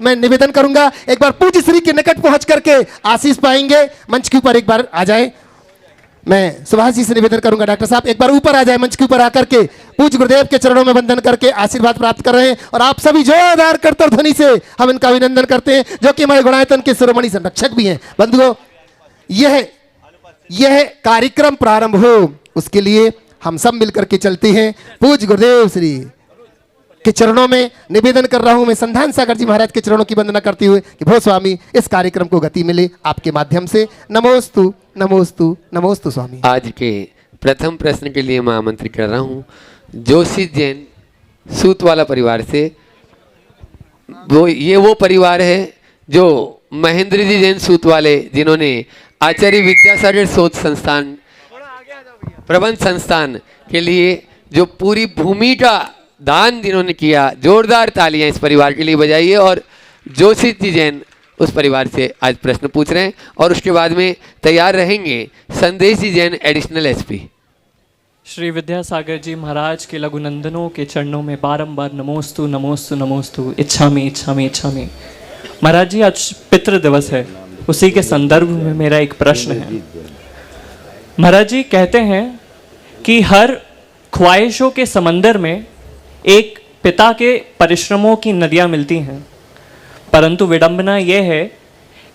मैं निवेदन करूंगा एक बार पूज्य श्री के निकट पहुंच करके आशीष पाएंगे। मंच के ऊपर एक बार आ जाए। मैं सुभाष जी से निवेदन करूंगा डॉक्टर साहब एक बार ऊपर आ जाए, मंच के ऊपर आकर के पूज्य गुरुदेव के चरणों में वंदन करके आशीर्वाद प्राप्त कर रहे हैं। और आप सभी जोरदार करतर ध्वनि से हम इनका अभिनंदन करते हैं, जो कि हमारे गुणायतन के शिरोमणि संरक्षक भी हैं। बंधुओं, यह कार्यक्रम प्रारंभ हो उसके लिए हम सब मिलकर के चलते हैं। पूज्य गुरुदेव श्री के चरणों में निवेदन कर रहा हूं मैं, संधान सागर जी महाराज के चरणों की वंदना करते हुए कि भो स्वामी इस कार्यक्रम को गति मिले आपके माध्यम से। नमोस्तु नमोस्तु नमोस्तु स्वामी। आज के प्रथम प्रश्न के लिए मैं आमंत्रित कर रहा हूं जोशी जैन सूतवाला परिवार से। वो परिवार है जो महेंद्र जी जैन सूतवाले, जिन्होंने आचार्य विद्यासागर शोध संस्थान प्रबंध संस्थान के लिए जो पूरी भूमि का दान जिन्होंने किया। जोरदार तालियां इस परिवार के लिए बजाइए। और जोशी जी जैन उस परिवार से आज प्रश्न पूछ रहे हैं और उसके बाद में तैयार रहेंगे संदेश जी जैन एडिशनल एसपी। श्री विद्यासागर जी महाराज के लघुनंदनों के चरणों में बारंबार नमोस्तु नमोस्तु नमोस्तु। इच्छामि इच्छामि इच्छामि। महाराज जी आज पितृ दिवस है, उसी के संदर्भ में मेरा एक प्रश्न है। महाराज जी कहते हैं कि हर ख्वाहिशों के समंदर में एक पिता के परिश्रमों की नदियां मिलती हैं, परंतु विडंबना यह है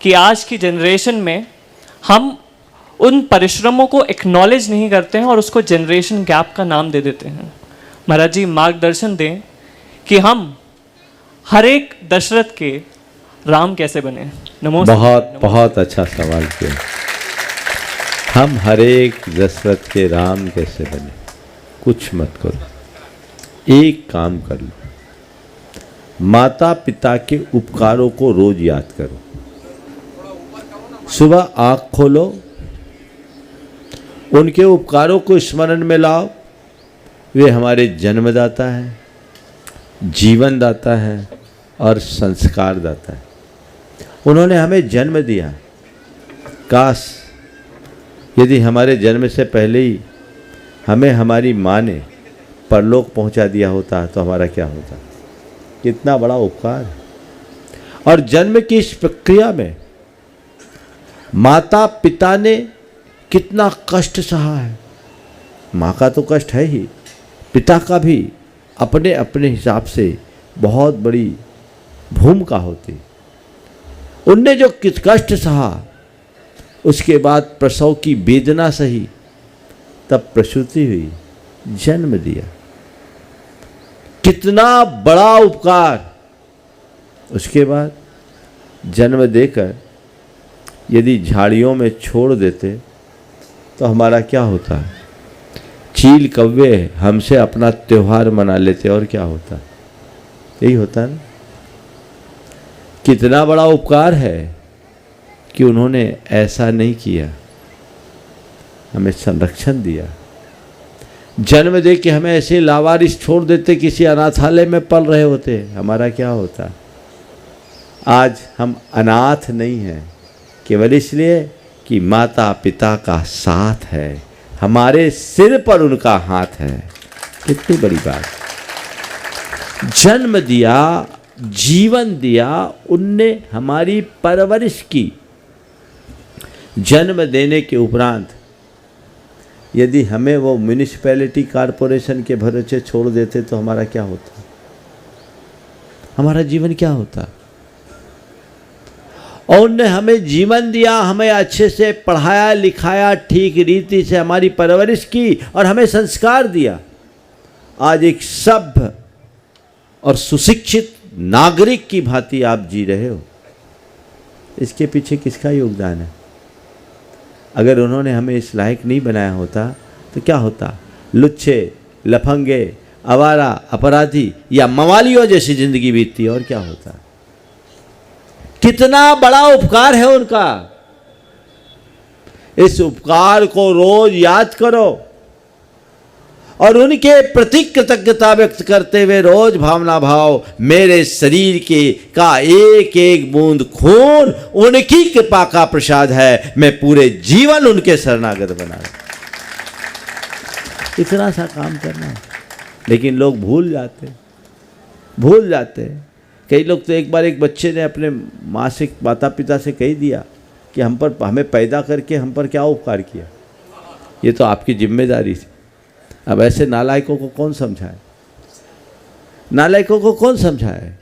कि आज की जनरेशन में हम उन परिश्रमों को एक्नॉलेज नहीं करते हैं और उसको जनरेशन गैप का नाम दे देते हैं। महाराज जी मार्गदर्शन दें कि हम हर एक दशरथ के राम कैसे बने। बहुत बहुत अच्छा सवाल किया। हम हर एक दशरथ के राम कैसे बने। कुछ मत करो, एक काम कर लो, माता पिता के उपकारों को रोज याद करो। सुबह आँख खोलो, उनके उपकारों को स्मरण में लाओ। वे हमारे जन्मदाता है, जीवन दाता है और संस्कार दाता है। उन्होंने हमें जन्म दिया। काश यदि हमारे जन्म से पहले ही हमें हमारी माँ ने परलोक पहुंचा दिया होता तो हमारा क्या होता। कितना बड़ा उपकार है। और जन्म की इस प्रक्रिया में माता पिता ने कितना कष्ट सहा है। माँ का तो कष्ट है ही, पिता का भी अपने अपने हिसाब से बहुत बड़ी भूमिका होती। उनने जो किस कष्ट सहा, उसके बाद प्रसव की वेदना सही, तब प्रसूति हुई, जन्म दिया। कितना बड़ा उपकार। उसके बाद जन्म देकर यदि झाड़ियों में छोड़ देते तो हमारा क्या होता। चील कव्वे हमसे अपना त्योहार मना लेते और क्या होता। यही होता ना। कितना बड़ा उपकार है कि उन्होंने ऐसा नहीं किया, हमें संरक्षण दिया। जन्म दे के हमें ऐसे लावारिस छोड़ देते, किसी अनाथालय में पल रहे होते, हमारा क्या होता। आज हम अनाथ नहीं हैं, केवल इसलिए कि माता पिता का साथ है, हमारे सिर पर उनका हाथ है। कितनी बड़ी बात। जन्म दिया, जीवन दिया, उनने हमारी परवरिश की। जन्म देने के उपरांत यदि हमें वो म्यूनिसिपैलिटी कॉरपोरेशन के भरोसे छोड़ देते तो हमारा क्या होता। हमारा जीवन क्या होता। और उनने हमें जीवन दिया, हमें अच्छे से पढ़ाया लिखाया, ठीक रीति से हमारी परवरिश की और हमें संस्कार दिया। आज एक सभ्य और सुशिक्षित नागरिक की भांति आप जी रहे हो। इसके पीछे किसका योगदान है। अगर उन्होंने हमें इस लायक नहीं बनाया होता तो क्या होता। लुच्चे, लफंगे, आवारा, अपराधी या मवालियों जैसी जिंदगी बीतती और क्या होता। कितना बड़ा उपकार है उनका। इस उपकार को रोज याद करो और उनके प्रति कृतज्ञता व्यक्त करते हुए रोज भावना भाव, मेरे शरीर के का एक एक बूंद खून उनकी कृपा का प्रसाद है, मैं पूरे जीवन उनके शरणागत बना। इतना सा काम करना है। लेकिन लोग भूल जाते। कई लोग तो एक बार एक बच्चे ने अपने माता पिता से कह दिया कि हमें पैदा करके हम पर क्या उपकार किया, ये तो आपकी जिम्मेदारी थी। अब ऐसे नालायकों को कौन समझाए, नालायकों को कौन समझाए?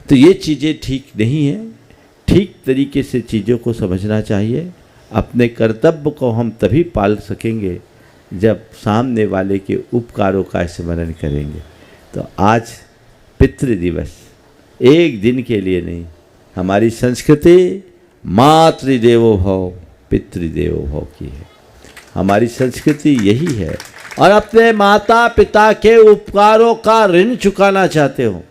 तो ये चीज़ें ठीक नहीं हैं। ठीक तरीके से चीज़ों को समझना चाहिए। अपने कर्तव्य को हम तभी पाल सकेंगे जब सामने वाले के उपकारों का स्मरण करेंगे। तो आज पितृ दिवस एक दिन के लिए नहीं, हमारी संस्कृति मातृदेवो भव पितृदेवो भव की है। हमारी संस्कृति यही है। और अपने माता पिता के उपकारों का ऋण चुकाना चाहते हो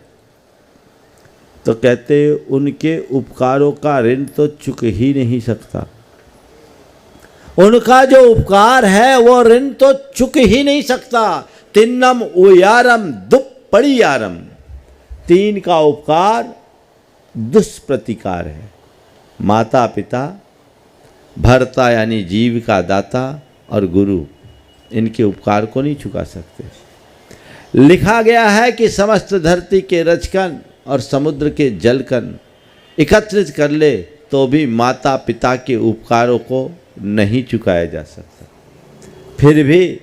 तो कहते उनके उपकारों का ऋण तो चुक ही नहीं सकता। उनका जो उपकार है वो ऋण तो चुक ही नहीं सकता। तिन्नम उयारम दुप्पड़ियारम, 3 का उपकार दुष्प्रतिकार है। माता पिता, भर्ता यानी जीव का दाता और गुरु, इनके उपकार को नहीं चुका सकते। लिखा गया है कि समस्त धरती के रचकन और समुद्र के जलकन एकत्रित कर ले तो भी माता पिता के उपकारों को नहीं चुकाया जा सकता। फिर भी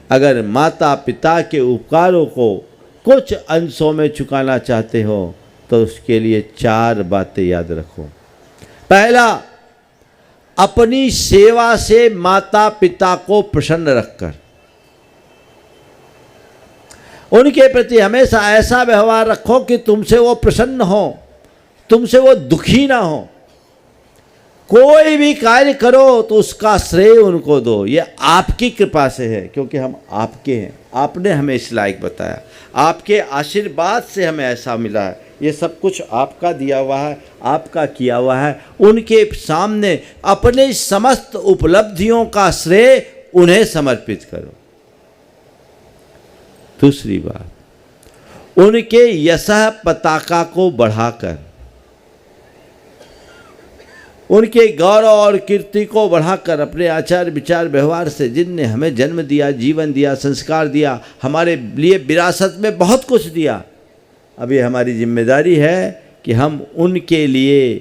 अगर माता पिता के उपकारों को कुछ अंशों में चुकाना चाहते हो तो उसके लिए 4 बातें याद रखो। पहला, अपनी सेवा से माता पिता को प्रसन्न रखकर उनके प्रति हमेशा ऐसा व्यवहार रखो कि तुमसे वो प्रसन्न हो, तुमसे वो दुखी ना हो। कोई भी कार्य करो तो उसका श्रेय उनको दो। ये आपकी कृपा से है, क्योंकि हम आपके हैं। आपने हमें इस लायक बताया, आपके आशीर्वाद से हमें ऐसा मिला है। ये सब कुछ आपका दिया हुआ है, आपका किया हुआ है। उनके सामने अपने समस्त उपलब्धियों का श्रेय उन्हें समर्पित करो। दूसरी बात, उनके यशः पताका को बढ़ाकर, उनके गौरव और कीर्ति को बढ़ाकर अपने आचार विचार व्यवहार से, जिनने हमें जन्म दिया, जीवन दिया, संस्कार दिया, हमारे लिए विरासत में बहुत कुछ दिया, अब ये हमारी जिम्मेदारी है कि हम उनके लिए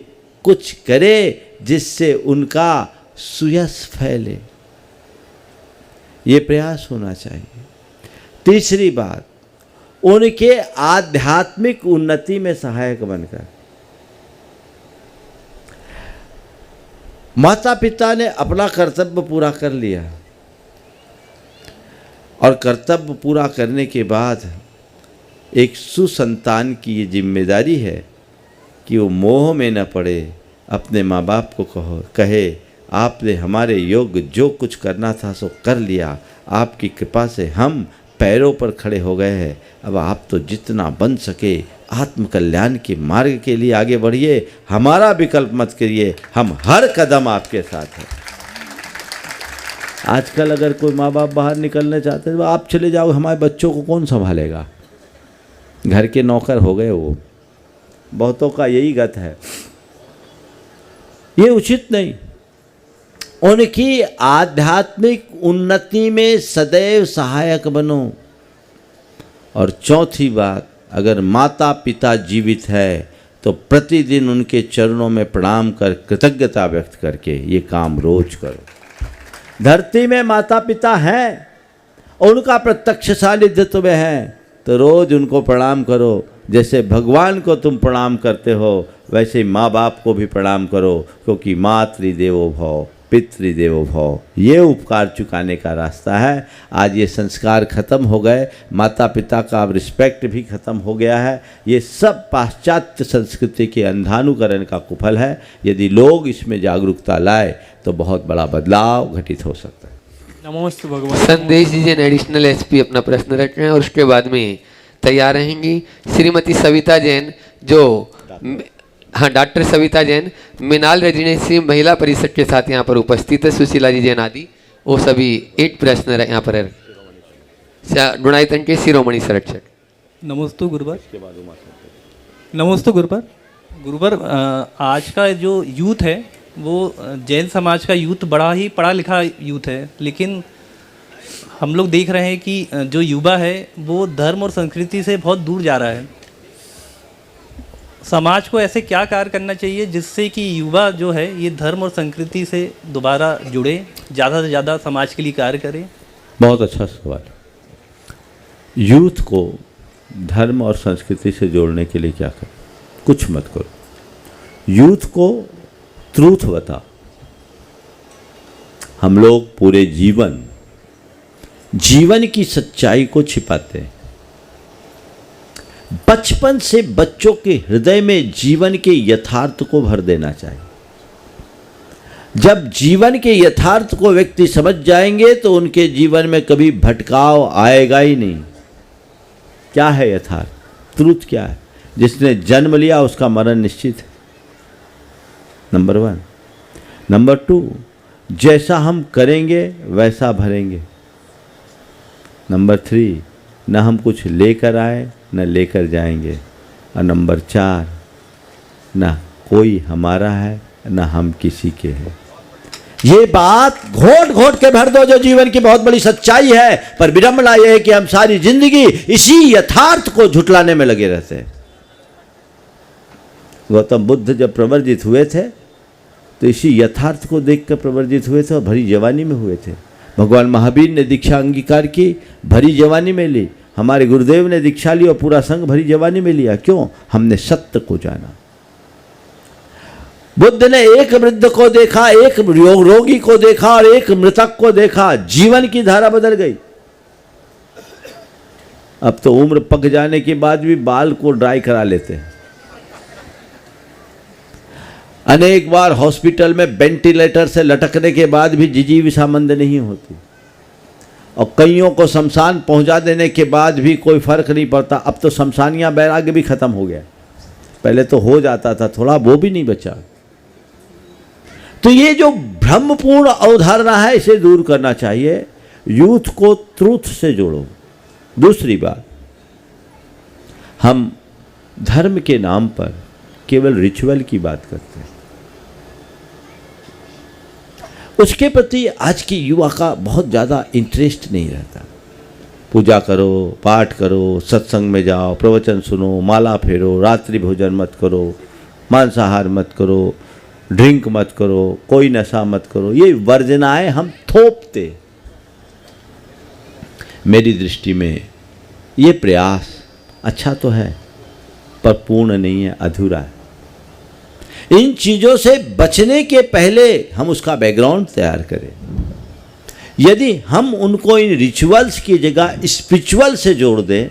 कुछ करें जिससे उनका सुयश फैले। ये प्रयास होना चाहिए। तीसरी बात, उनके आध्यात्मिक उन्नति में सहायक बनकर। माता पिता ने अपना कर्तव्य पूरा कर लिया और कर्तव्य पूरा करने के बाद एक सुसंतान की ये जिम्मेदारी है कि वो मोह में न पड़े, अपने माँ बाप को कहे आपने हमारे योग्य जो कुछ करना था सो कर लिया, आपकी कृपा से हम पैरों पर खड़े हो गए हैं। अब आप तो जितना बन सके आत्म कल्याण के मार्ग के लिए आगे बढ़िए, हमारा विकल्प मत करिए, हम हर कदम आपके साथ हैं। आजकल अगर कोई माँ बाप बाहर निकलने चाहते हैं तो आप चले जाओ, हमारे बच्चों को कौन संभालेगा? घर के नौकर हो गए वो। बहुतों का यही गत है। ये उचित नहीं। उनकी आध्यात्मिक उन्नति में सदैव सहायक बनो। और चौथी बात, अगर माता पिता जीवित है तो प्रतिदिन उनके चरणों में प्रणाम कर कृतज्ञता व्यक्त करके ये काम रोज करो। धरती में माता पिता हैं, उनका प्रत्यक्ष सानिध्य में है तो रोज उनको प्रणाम करो। जैसे भगवान को तुम प्रणाम करते हो वैसे ही माँ बाप को भी प्रणाम करो, क्योंकि मातृदेवो भव पितृदेवो भव, ये उपकार चुकाने का रास्ता है। आज ये संस्कार खत्म हो गए, माता पिता का अब रिस्पेक्ट भी खत्म हो गया है। ये सब पाश्चात्य संस्कृति के अंधानुकरण का कुफल है। यदि लोग इसमें जागरूकता लाए तो बहुत बड़ा बदलाव घटित हो सकता है। नमोस्तु भगवान। संदेश दीजिए। एडिशनल एसपी अपना प्रश्न रख रहे हैं और उसके बाद में तैयार रहेंगी श्रीमती सविता जैन, जो डॉक्टर सविता जैन मिनाल रेजिडेंसी महिला परिषद के साथ यहाँ पर उपस्थित है। सुशीला जी जैन आदि वो सभी 8 प्रश्न यहाँ पर डुणाइतन के शिरोमणि संरक्षक। नमोस्तु गुरुवर। नमोस्तु गुरुवर। गुरुवर, आज का जो यूथ है वो जैन समाज का यूथ बड़ा ही पढ़ा लिखा यूथ है, लेकिन हम लोग देख रहे हैं कि जो युवा है वो धर्म और संस्कृति से बहुत दूर जा रहा है। समाज को ऐसे क्या कार्य करना चाहिए जिससे कि युवा जो है ये धर्म और संस्कृति से दोबारा जुड़े, ज़्यादा से ज़्यादा समाज के लिए कार्य करें? बहुत अच्छा सवाल। यूथ को धर्म और संस्कृति से जोड़ने के लिए क्या करें? कुछ मत करो, यूथ को ट्रूथ बता। हम लोग पूरे जीवन की सच्चाई को छिपाते हैं। बचपन से बच्चों के हृदय में जीवन के यथार्थ को भर देना चाहिए। जब जीवन के यथार्थ को व्यक्ति समझ जाएंगे तो उनके जीवन में कभी भटकाव आएगा ही नहीं। क्या है यथार्थ? ट्रूथ क्या है? जिसने जन्म लिया उसका मरण निश्चित है, नंबर 1। नंबर 2, जैसा हम करेंगे वैसा भरेंगे। नंबर 3, न हम कुछ लेकर आए न लेकर जाएंगे। और नंबर 4, न कोई हमारा है न हम किसी के हैं। ये बात घोट घोट के भर दो, जो जीवन की बहुत बड़ी सच्चाई है। पर विडंबना यह है कि हम सारी जिंदगी इसी यथार्थ को झुटलाने में लगे रहते हैं। गौतम बुद्ध जब प्रवर्जित हुए थे तो इसी यथार्थ को देखकर प्रवर्जित हुए थे और भरी जवानी में हुए थे। भगवान महावीर ने दीक्षा अंगीकार की, भरी जवानी में ली। हमारे गुरुदेव ने दीक्षा ली और पूरा संघ भरी जवानी में लिया। क्यों? हमने सत्य को जाना। बुद्ध ने एक वृद्ध को देखा, एक रोगी को देखा और एक मृतक को देखा। जीवन की धारा बदल गई। अब तो उम्र पक जाने के बाद भी बाल को ड्राई करा लेते हैं। अनेक बार हॉस्पिटल में वेंटिलेटर से लटकने के बाद भी जिजीविषामंद नहीं होती, और कईयों को शमशान पहुंचा देने के बाद भी कोई फर्क नहीं पड़ता। अब तो शमशानियां बैराग्य भी खत्म हो गया। पहले तो हो जाता था थोड़ा, वो भी नहीं बचा। तो ये जो भ्रमपूर्ण अवधारणा है इसे दूर करना चाहिए। यूथ को ट्रूथ से जोड़ो। दूसरी बात, हम धर्म के नाम पर केवल रिचुअल की बात करते हैं। उसके प्रति आज की युवा का बहुत ज़्यादा इंटरेस्ट नहीं रहता। पूजा करो, पाठ करो, सत्संग में जाओ, प्रवचन सुनो, माला फेरो, रात्रि भोजन मत करो, मांसाहार मत करो, ड्रिंक मत करो, कोई नशा मत करो। ये वर्जनाएं हम थोपते। मेरी दृष्टि में ये प्रयास अच्छा तो है पर पूर्ण नहीं है, अधूरा है। इन चीज़ों से बचने के पहले हम उसका बैकग्राउंड तैयार करें। यदि हम उनको इन रिचुअल्स की जगह स्पिरिचुअल से जोड़ दें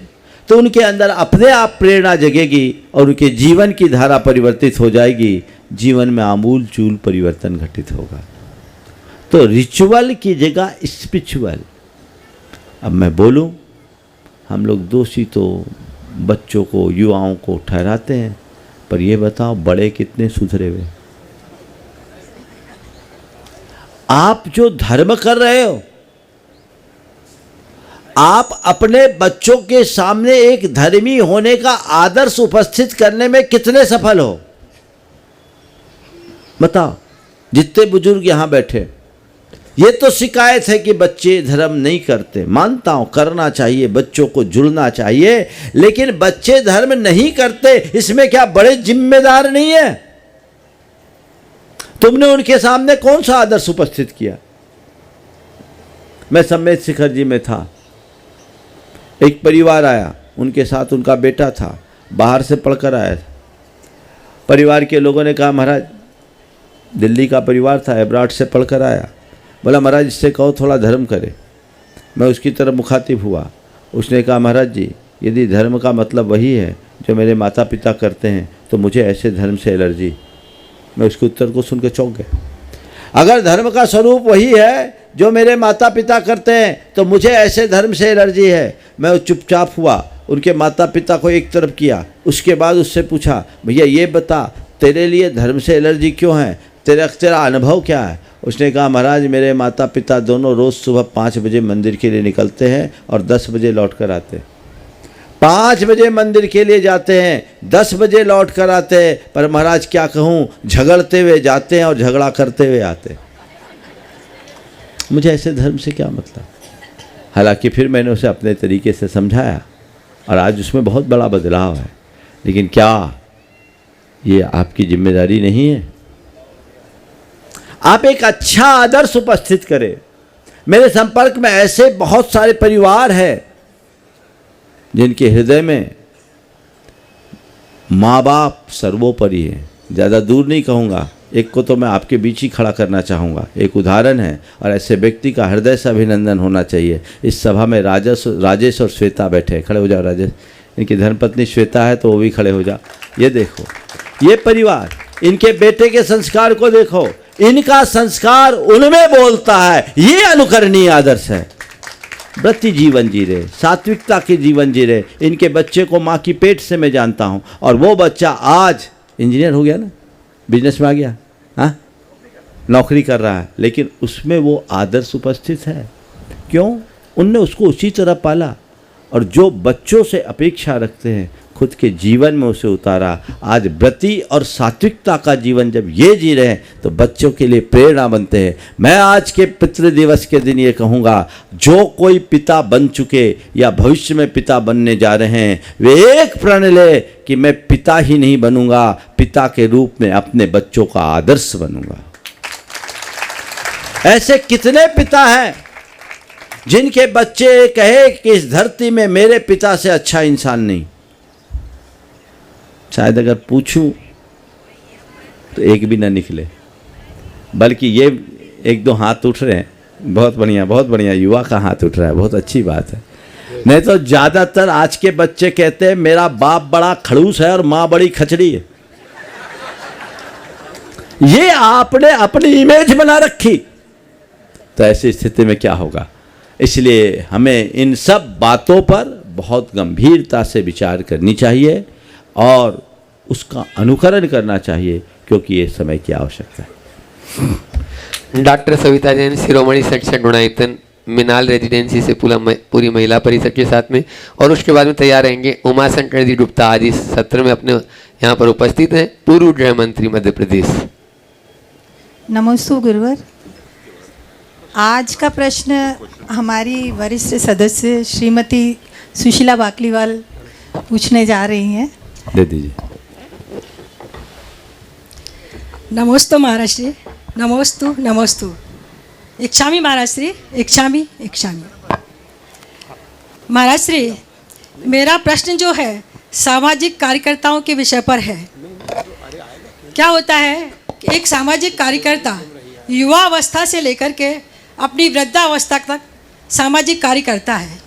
तो उनके अंदर अपने आप प्रेरणा जगेगी और उनके जीवन की धारा परिवर्तित हो जाएगी। जीवन में आमूल चूल परिवर्तन घटित होगा। तो रिचुअल की जगह स्पिरिचुअल। अब मैं बोलूं, हम लोग दोषी तो बच्चों को, युवाओं को ठहराते हैं, पर ये बताओ बड़े कितने सुधरे हुए? आप जो धर्म कर रहे हो, आप अपने बच्चों के सामने एक धर्मी होने का आदर्श उपस्थित करने में कितने सफल हो? बताओ। जितने बुजुर्ग यहां बैठे, ये तो शिकायत है कि बच्चे धर्म नहीं करते। मानता हूं करना चाहिए, बच्चों को जुड़ना चाहिए, लेकिन बच्चे धर्म नहीं करते इसमें क्या बड़े जिम्मेदार नहीं है? तुमने उनके सामने कौन सा आदर्श उपस्थित किया? मैं सम्मेत शिखर जी में था, एक परिवार आया, उनके साथ उनका बेटा था, बाहर से पढ़कर आया था। परिवार के लोगों ने कहा महाराज, दिल्ली का परिवार था, एब्राड से पढ़कर आया। बोला महाराज इससे कहो थोड़ा धर्म करे। मैं उसकी तरफ मुखातिब हुआ। उसने कहा महाराज जी, यदि धर्म का मतलब वही है जो मेरे माता पिता करते हैं तो मुझे ऐसे धर्म से एलर्जी। मैं उसके उत्तर को सुनकर चौंक गया। अगर धर्म का स्वरूप वही है जो मेरे माता पिता करते हैं तो मुझे ऐसे धर्म से एलर्जी है। मैं चुपचाप हुआ, उनके माता पिता को एक तरफ किया, उसके बाद उससे पूछा भैया ये बता तेरे लिए धर्म से एलर्जी क्यों है, तेरा अनुभव क्या है? उसने कहा महाराज मेरे माता पिता दोनों रोज़ सुबह 5 बजे मंदिर के लिए निकलते हैं और 10 बजे लौट कर आते हैं। 5 बजे मंदिर के लिए जाते हैं, 10 बजे लौट कर आते हैं, पर महाराज क्या कहूँ, झगड़ते हुए जाते हैं और झगड़ा करते हुए आते हैं। मुझे ऐसे धर्म से क्या मतलब? हालांकि फिर मैंने उसे अपने तरीके से समझाया और आज उसमें बहुत बड़ा बदलाव है। लेकिन क्या ये आपकी जिम्मेदारी नहीं है? आप एक अच्छा आदर्श उपस्थित करें। मेरे संपर्क में ऐसे बहुत सारे परिवार हैं जिनके हृदय में माँ बाप सर्वोपरि है। ज़्यादा दूर नहीं कहूँगा, एक को तो मैं आपके बीच ही खड़ा करना चाहूँगा, एक उदाहरण है, और ऐसे व्यक्ति का हृदय से अभिनंदन होना चाहिए। इस सभा में राजेश और श्वेता बैठे हैं। खड़े हो जाओ राजेश, इनकी धर्मपत्नी श्वेता है तो वो भी खड़े हो जाओ। ये देखो, ये परिवार, इनके बेटे के संस्कार को देखो, इनका संस्कार उनमें बोलता है। ये अनुकरणीय आदर्श है। व्रती जीवन जी रहे, सात्विकता के जीवन जी रहे। इनके बच्चे को माँ की पेट से मैं जानता हूँ, और वो बच्चा आज इंजीनियर हो गया ना, बिजनेस में आ गया, हाँ, नौकरी कर रहा है, लेकिन उसमें वो आदर्श उपस्थित है। क्यों? उनने उसको उसी तरह पाला, और जो बच्चों से अपेक्षा रखते हैं खुद के जीवन में उसे उतारा। आज व्रती और सात्विकता का जीवन जब ये जी रहे हैं तो बच्चों के लिए प्रेरणा बनते हैं। मैं आज के पितृ दिवस के दिन ये कहूँगा, जो कोई पिता बन चुके या भविष्य में पिता बनने जा रहे हैं, वे एक प्रण ले कि मैं पिता ही नहीं बनूंगा, पिता के रूप में अपने बच्चों का आदर्श बनूंगा। ऐसे कितने पिता हैं जिनके बच्चे कहे कि इस धरती में मेरे पिता से अच्छा इंसान नहीं। शायद अगर पूछूं तो एक भी ना निकले, बल्कि ये एक दो हाथ उठ रहे हैं। बहुत बढ़िया युवा का हाथ उठ रहा है, बहुत अच्छी बात है। नहीं तो ज़्यादातर आज के बच्चे कहते हैं मेरा बाप बड़ा खड़ूस है और माँ बड़ी खचड़ी है। ये आपने अपनी इमेज बना रखी, तो ऐसी स्थिति में क्या होगा? इसलिए हमें इन सब बातों पर बहुत गंभीरता से विचार करनी चाहिए और उसका अनुकरण करना चाहिए, क्योंकि ये समय की आवश्यकता है। डॉक्टर सविता जैन, शिरोमणि शिक्षक गुणायतन, मिनाल रेजिडेंसी से पूरी महिला परिषद के साथ में, और उसके बाद में तैयार रहेंगे उमा शंकर जी गुप्ता। आज इस सत्र में अपने यहाँ पर उपस्थित हैं, पूर्व गृह मंत्री मध्य प्रदेश। नमोस्तु गुरुवर। आज का प्रश्न हमारी वरिष्ठ सदस्य श्रीमती सुशीला बाकलीवाल पूछने जा रही हैं। दे दीजिए। नमोस्तु महाराज श्री, नमोस्तु नमोस्तु। इच्छामी महाराज श्री, इच्छामी इच्छामी। महाराज श्री, मेरा प्रश्न जो है सामाजिक कार्यकर्ताओं के विषय पर है। क्या होता है कि एक सामाजिक कार्यकर्ता युवा अवस्था से लेकर के अपनी वृद्धावस्था तक सामाजिक कार्य करता है।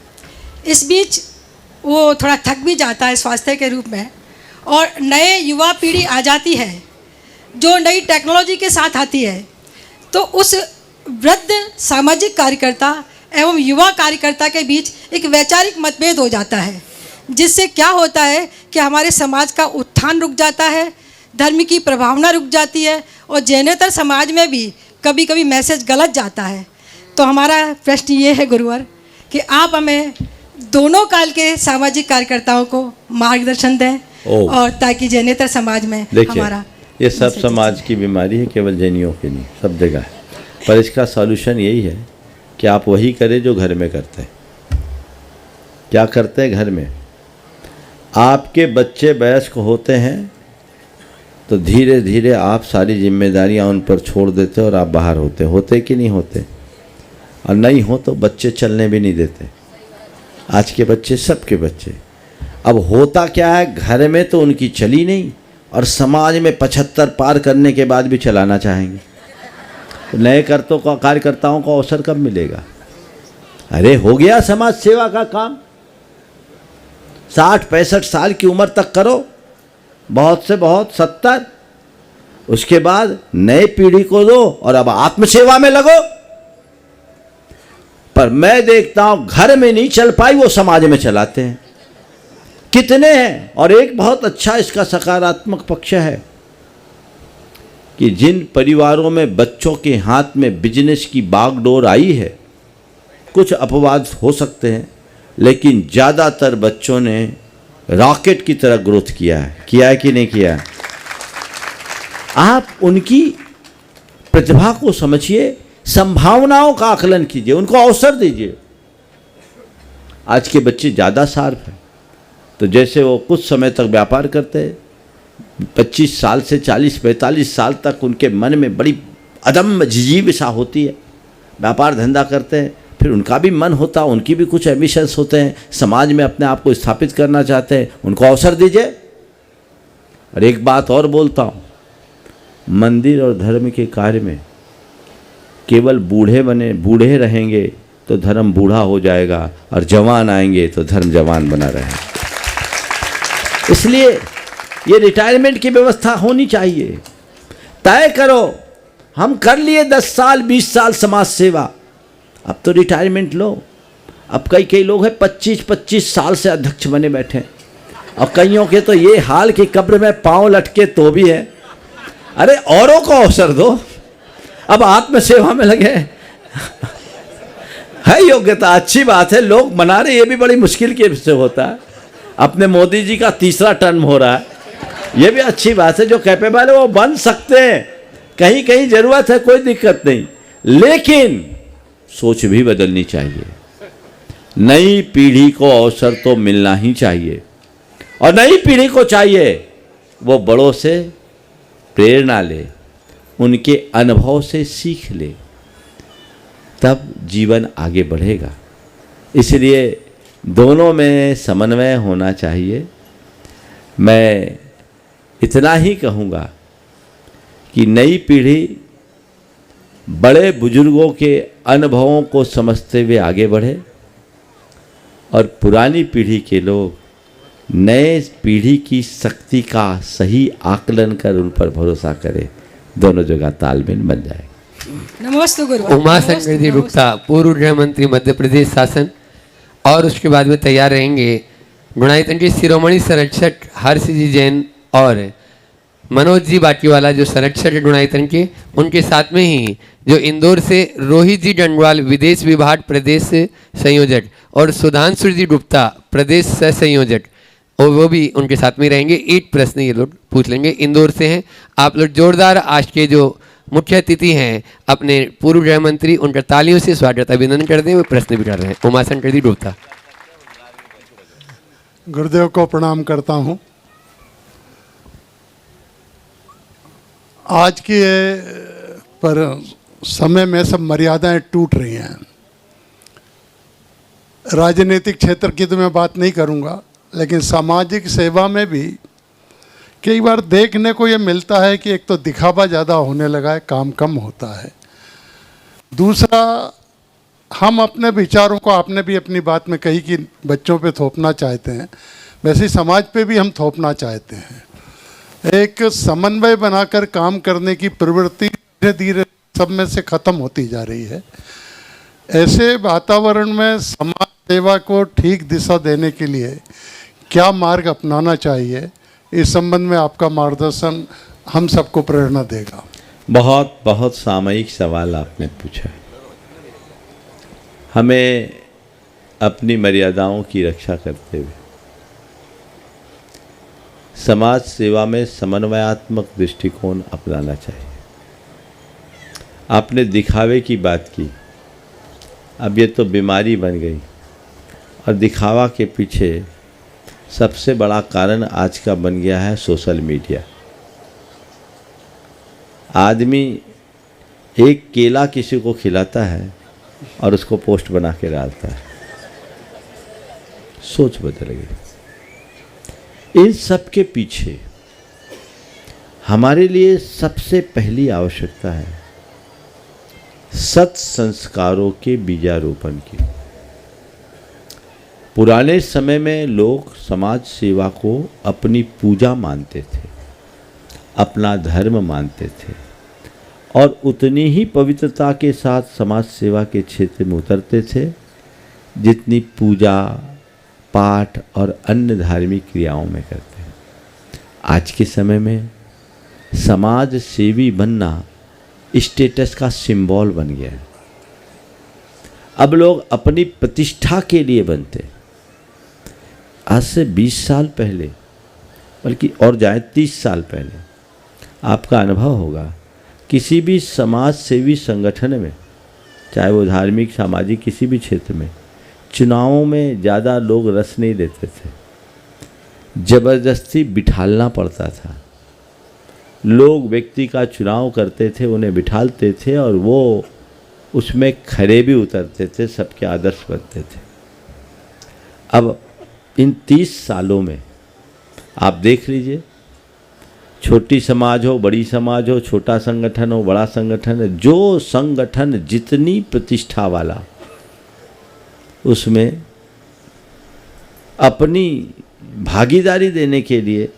इस बीच वो थोड़ा थक भी जाता है स्वास्थ्य के रूप में, और नए युवा पीढ़ी आ जाती है जो नई टेक्नोलॉजी के साथ आती है, तो उस वृद्ध सामाजिक कार्यकर्ता एवं युवा कार्यकर्ता के बीच एक वैचारिक मतभेद हो जाता है, जिससे क्या होता है कि हमारे समाज का उत्थान रुक जाता है, धर्म की प्रभावना रुक जाती है, और जैनेतर समाज में भी कभी कभी मैसेज गलत जाता है। तो हमारा प्रश्न ये है गुरुवर कि आप हमें दोनों काल के सामाजिक कार्यकर्ताओं को मार्गदर्शन दें, और ताकि जैनेतर समाज में हमारा ये सब समाज की बीमारी है, केवल जैनियों की नहीं, सब जगह है। पर इसका सॉल्यूशन यही है कि आप वही करें जो घर में करते हैं। क्या करते हैं घर में? आपके बच्चे वयस्क होते हैं तो धीरे धीरे आप सारी जिम्मेदारियां उन पर छोड़ देते और आप बाहर होते कि नहीं होते? और नहीं हो तो बच्चे चलने भी नहीं देते। आज के बच्चे, सबके बच्चे। अब होता क्या है, घर में तो उनकी चली नहीं, और समाज में 75 पार करने के बाद भी चलाना चाहेंगे। तो नए कार्यकर्ताओं को अवसर कब मिलेगा? अरे हो गया समाज सेवा का काम, 60-65 साल की उम्र तक करो, बहुत से बहुत 70, उसके बाद नए पीढ़ी को दो और अब आत्मसेवा में लगो। पर मैं देखता हूं घर में नहीं चल पाई, वो समाज में चलाते हैं। कितने हैं? और एक बहुत अच्छा इसका सकारात्मक पक्ष है कि जिन परिवारों में बच्चों के हाथ में बिजनेस की बागडोर आई है, कुछ अपवाद हो सकते हैं, लेकिन ज़्यादातर बच्चों ने रॉकेट की तरह ग्रोथ किया है कि नहीं किया है? आप उनकी प्रतिभा को समझिए, संभावनाओं का आकलन कीजिए, उनको अवसर दीजिए। आज के बच्चे ज़्यादा शार्प हैं, तो जैसे वो कुछ समय तक व्यापार करते हैं, 25 साल से 40-45 साल तक उनके मन में बड़ी अदम्य जिजीविषा होती है, व्यापार धंधा करते हैं, फिर उनका भी मन होता है, उनकी भी कुछ एम्बिशंस होते हैं, समाज में अपने आप को स्थापित करना चाहते हैं, उनको अवसर दीजिए। और एक बात और बोलता हूँ, मंदिर और धर्म के कार्य में केवल बूढ़े रहेंगे तो धर्म बूढ़ा हो जाएगा, और जवान आएंगे तो धर्म जवान बना रहेगा। इसलिए ये रिटायरमेंट की व्यवस्था होनी चाहिए। तय करो, हम कर लिए 10 साल 20 साल समाज सेवा, अब तो रिटायरमेंट लो। अब कई लोग हैं 25-25 साल से अध्यक्ष बने बैठे हैं, और कईयों के तो ये हाल कि कब्र में पांव लटके तो भी है। अरे औरों को अवसर दो, अब आत्म सेवा में लगे। है योग्यता, अच्छी बात है, लोग मना रहे, ये भी बड़ी मुश्किल के से होता है। अपने मोदी जी का 3रा टर्म हो रहा है, ये भी अच्छी बात है। जो कैपेबल है वो बन सकते हैं, कहीं कहीं जरूरत है, कोई दिक्कत नहीं, लेकिन सोच भी बदलनी चाहिए। नई पीढ़ी को अवसर तो मिलना ही चाहिए, और नई पीढ़ी को चाहिए वो बड़ों से प्रेरणा ले, उनके अनुभव से सीख ले, तब जीवन आगे बढ़ेगा। इसलिए दोनों में समन्वय होना चाहिए। मैं इतना ही कहूँगा कि नई पीढ़ी बड़े बुजुर्गों के अनुभवों को समझते हुए आगे बढ़े, और पुरानी पीढ़ी के लोग नए पीढ़ी की शक्ति का सही आकलन कर उन पर भरोसा करें, दोनों जगह तालमेल बन जाए। नमस्ते गुरु। उमाशंकर जी गुप्ता, पूर्व गृह मंत्री मध्य प्रदेश शासन, और उसके बाद में तैयार रहेंगे गुणायतन के शिरोमणि संरक्षक हर्ष जी जैन और मनोज जी बाटीवाला, जो संरक्षक है गुणायतन के, उनके साथ में ही जो इंदौर से रोहित जी डंडवाल विदेश विभाग प्रदेश संयोजक, और सुधांशु जी गुप्ता प्रदेश सह संयोजक, और वो भी उनके साथ में रहेंगे। 8 प्रश्न ये लोग पूछ लेंगे, इंदौर से हैं। आप लोग जोरदार आज के जो मुख्य अतिथि हैं अपने पूर्व गृह मंत्री, उनका तालियों से स्वागत अभिनंदन कर दें। वो प्रश्न भी कर रहे हैं। उमाशंकर जी गुप्ता। गुरुदेव को प्रणाम करता हूँ। आज के पर समय में सब मर्यादाएं टूट रही हैं। राजनीतिक क्षेत्र की तो मैं बात नहीं करूँगा, लेकिन सामाजिक सेवा में भी कई बार देखने को ये मिलता है कि एक तो दिखावा ज़्यादा होने लगा है, काम कम होता है। दूसरा, हम अपने विचारों को, आपने भी अपनी बात में कही कि बच्चों पे थोपना चाहते हैं, वैसे ही समाज पे भी हम थोपना चाहते हैं। एक समन्वय बनाकर काम करने की प्रवृत्ति धीरे धीरे सब में से ख़त्म होती जा रही है। ऐसे वातावरण में समाज सेवा को ठीक दिशा देने के लिए क्या मार्ग अपनाना चाहिए, इस संबंध में आपका मार्गदर्शन हम सबको प्रेरणा देगा। बहुत बहुत सामयिक सवाल आपने पूछा। हमें अपनी मर्यादाओं की रक्षा करते हुए समाज सेवा में समन्वयात्मक दृष्टिकोण अपनाना चाहिए। आपने दिखावे की बात की, अब ये तो बीमारी बन गई, और दिखावा के पीछे सबसे बड़ा कारण आज का बन गया है सोशल मीडिया। आदमी एक केला किसी को खिलाता है और उसको पोस्ट बना के डालता है। सोच बदल गई। इन सब के पीछे हमारे लिए सबसे पहली आवश्यकता है सत संस्कारों के बीजारोपण की। पुराने समय में लोग समाज सेवा को अपनी पूजा मानते थे, अपना धर्म मानते थे, और उतनी ही पवित्रता के साथ समाज सेवा के क्षेत्र में उतरते थे जितनी पूजा पाठ और अन्य धार्मिक क्रियाओं में करते हैं। आज के समय में समाज सेवी बनना स्टेटस का सिंबल बन गया है। अब लोग अपनी प्रतिष्ठा के लिए बनते। आज से 20 साल पहले, बल्कि और जाए 30 साल पहले, आपका अनुभव होगा किसी भी समाज सेवी संगठन में, चाहे वो धार्मिक सामाजिक किसी भी क्षेत्र में, चुनावों में ज़्यादा लोग रस नहीं लेते थे, ज़बरदस्ती बिठालना पड़ता था। लोग व्यक्ति का चुनाव करते थे, उन्हें बिठालते थे और वो उसमें खरे भी उतरते थे, सबके आदर्श बनते थे। अब इन 30 सालों में आप देख लीजिए, छोटी समाज हो, बड़ी समाज हो, छोटा संगठन हो, बड़ा संगठन है, जो संगठन जितनी प्रतिष्ठा वाला उसमें अपनी भागीदारी देने के लिए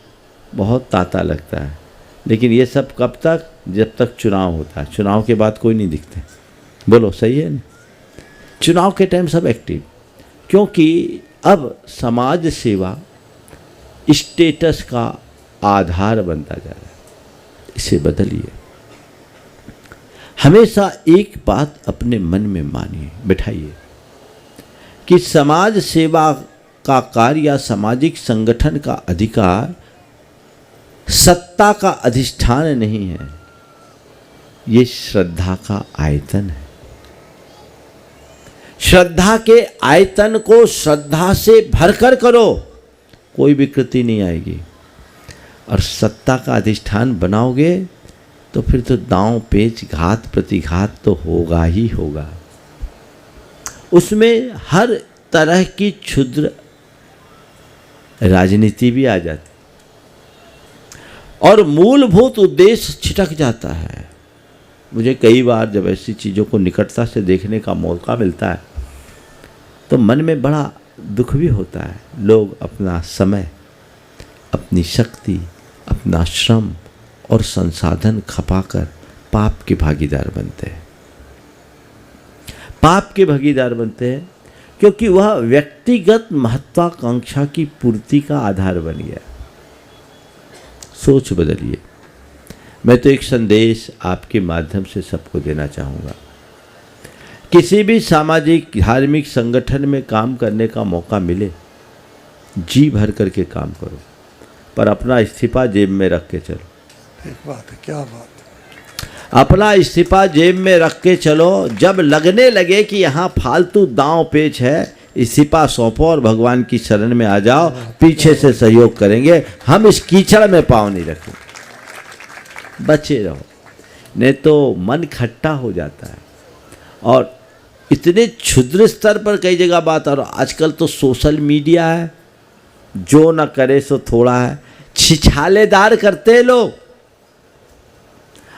बहुत तांता लगता है। लेकिन ये सब कब तक? जब तक चुनाव होता है। चुनाव के बाद कोई नहीं दिखते। बोलो सही है ना? चुनाव के टाइम सब एक्टिव, क्योंकि अब समाज सेवा स्टेटस का आधार बनता जा रहा है। इसे बदलिए। हमेशा एक बात अपने मन में मानिए, बिठाइए कि समाज सेवा का कार्य या सामाजिक संगठन का अधिकार सत्ता का अधिष्ठान नहीं है, ये श्रद्धा का आयतन है। श्रद्धा के आयतन को श्रद्धा से भरकर करो, कोई विकृति नहीं आएगी। और सत्ता का अधिष्ठान बनाओगे तो फिर तो दांव पेच घात प्रतिघात तो होगा ही होगा। उसमें हर तरह की क्षुद्र राजनीति भी आ जाती और मूलभूत उद्देश्य छिटक जाता है। मुझे कई बार जब ऐसी चीज़ों को निकटता से देखने का मौका मिलता है तो मन में बड़ा दुख भी होता है। लोग अपना समय, अपनी शक्ति, अपना श्रम और संसाधन खपाकर पाप के भागीदार बनते हैं। पाप के भागीदार बनते हैं क्योंकि वह व्यक्तिगत महत्वाकांक्षा की पूर्ति का आधार बन गया। सोच बदलिए। मैं तो एक संदेश आपके माध्यम से सबको देना चाहूँगा। किसी भी सामाजिक धार्मिक संगठन में काम करने का मौका मिले, जी भर करके काम करो, पर अपना इस्तीफा जेब में रख के चलो। ठीक बात है, क्या बात है। अपना इस्तीफा जेब में रख के चलो। जब लगने लगे कि यहाँ फालतू दांव पेच है, इस्तीफा सौंपो और भगवान की शरण में आ जाओ। पीछे से सहयोग करेंगे, हम इस कीचड़ में पाँव नहीं रखेंगे। बचे रहो, नहीं तो मन खट्टा हो जाता है। और इतने क्षुद्र स्तर पर कई जगह बात। और आजकल तो सोशल मीडिया है, जो न करे सो थोड़ा है, छिछालेदार करते लोग,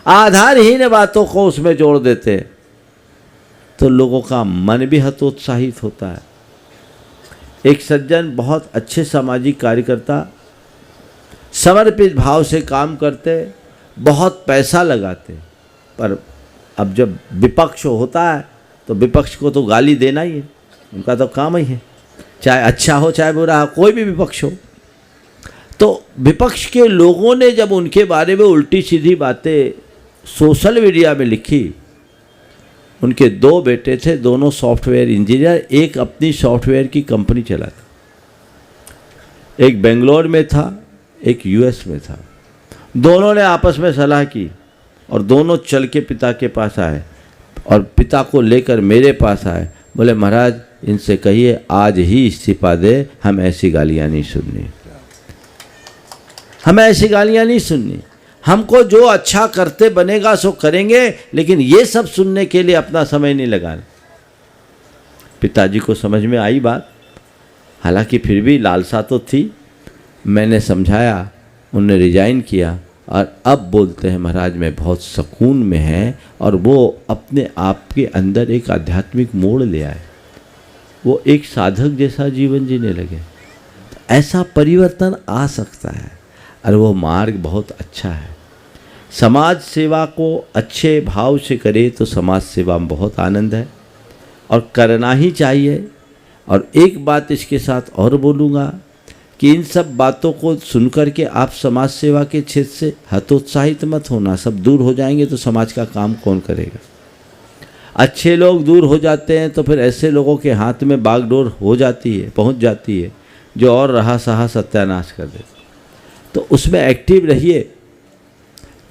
आधारहीन बातों को उसमें जोड़ देते, तो लोगों का मन भी हतोत्साहित होता है। एक सज्जन, बहुत अच्छे सामाजिक कार्यकर्ता, समर्पित भाव से काम करते, बहुत पैसा लगाते, पर अब जब विपक्ष होता है तो विपक्ष को तो गाली देना ही है, उनका तो काम ही है, चाहे अच्छा हो चाहे बुरा हो, कोई भी विपक्ष हो। तो विपक्ष के लोगों ने जब उनके बारे में उल्टी सीधी बातें सोशल मीडिया में लिखी, उनके 2 बेटे थे, दोनों सॉफ्टवेयर इंजीनियर, एक अपनी सॉफ्टवेयर की कंपनी चलाता, एक बेंगलोर में था, एक यूएस में था। दोनों ने आपस में सलाह की और दोनों चल के पिता के पास आए और पिता को लेकर मेरे पास आए। बोले महाराज, इनसे कहिए आज ही इस्तीफा दे, हम ऐसी गालियाँ नहीं सुननी, हमें ऐसी गालियाँ नहीं सुननी। हमको जो अच्छा करते बनेगा सो करेंगे, लेकिन ये सब सुनने के लिए अपना समय नहीं लगाना। पिताजी को समझ में आई बात, हालांकि फिर भी लालसा तो थी। मैंने समझाया, उन्होंने रिजाइन किया और अब बोलते हैं महाराज मैं बहुत सुकून में हैं, और वो अपने आप के अंदर एक आध्यात्मिक मोड़ ले आए। वो एक साधक जैसा जीवन जीने लगे। ऐसा परिवर्तन आ सकता है और वो मार्ग बहुत अच्छा है। समाज सेवा को अच्छे भाव से करे तो समाज सेवा में बहुत आनंद है और करना ही चाहिए। और एक बात इसके साथ और बोलूँगा कि इन सब बातों को सुनकर के आप समाज सेवा के क्षेत्र से हतोत्साहित मत होना। सब दूर हो जाएंगे तो समाज का काम कौन करेगा। अच्छे लोग दूर हो जाते हैं तो फिर ऐसे लोगों के हाथ में बागडोर हो जाती है, पहुंच जाती है, जो और रहा सहा सत्यानाश कर देते। तो उसमें एक्टिव रहिए,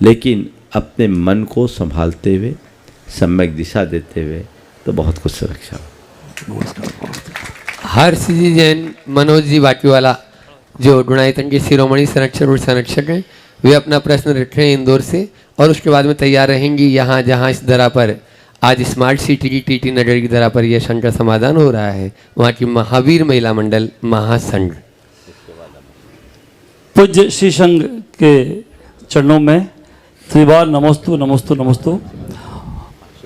लेकिन अपने मन को संभालते हुए, सम्यक दिशा देते हुए, तो बहुत कुछ सुरक्षा हो। हर्ष जी जैन, मनोज जी बाटीवाला जो डुणाइतन के शिरोमणि संरक्षक और संरक्षक हैं, वे अपना प्रश्न रख रहे हैं इंदौर से, और उसके बाद में तैयार रहेंगी यहाँ जहाँ इस दरा पर आज स्मार्ट सिटी की टीटी नगर की दरा पर यह संघ का समाधान हो रहा है, वहाँ की महावीर महिला मंडल महासंघ। पूज्य श्री संघ के चरणों में त्रिवार नमोस्तु नमोस्तु नमोस्तु।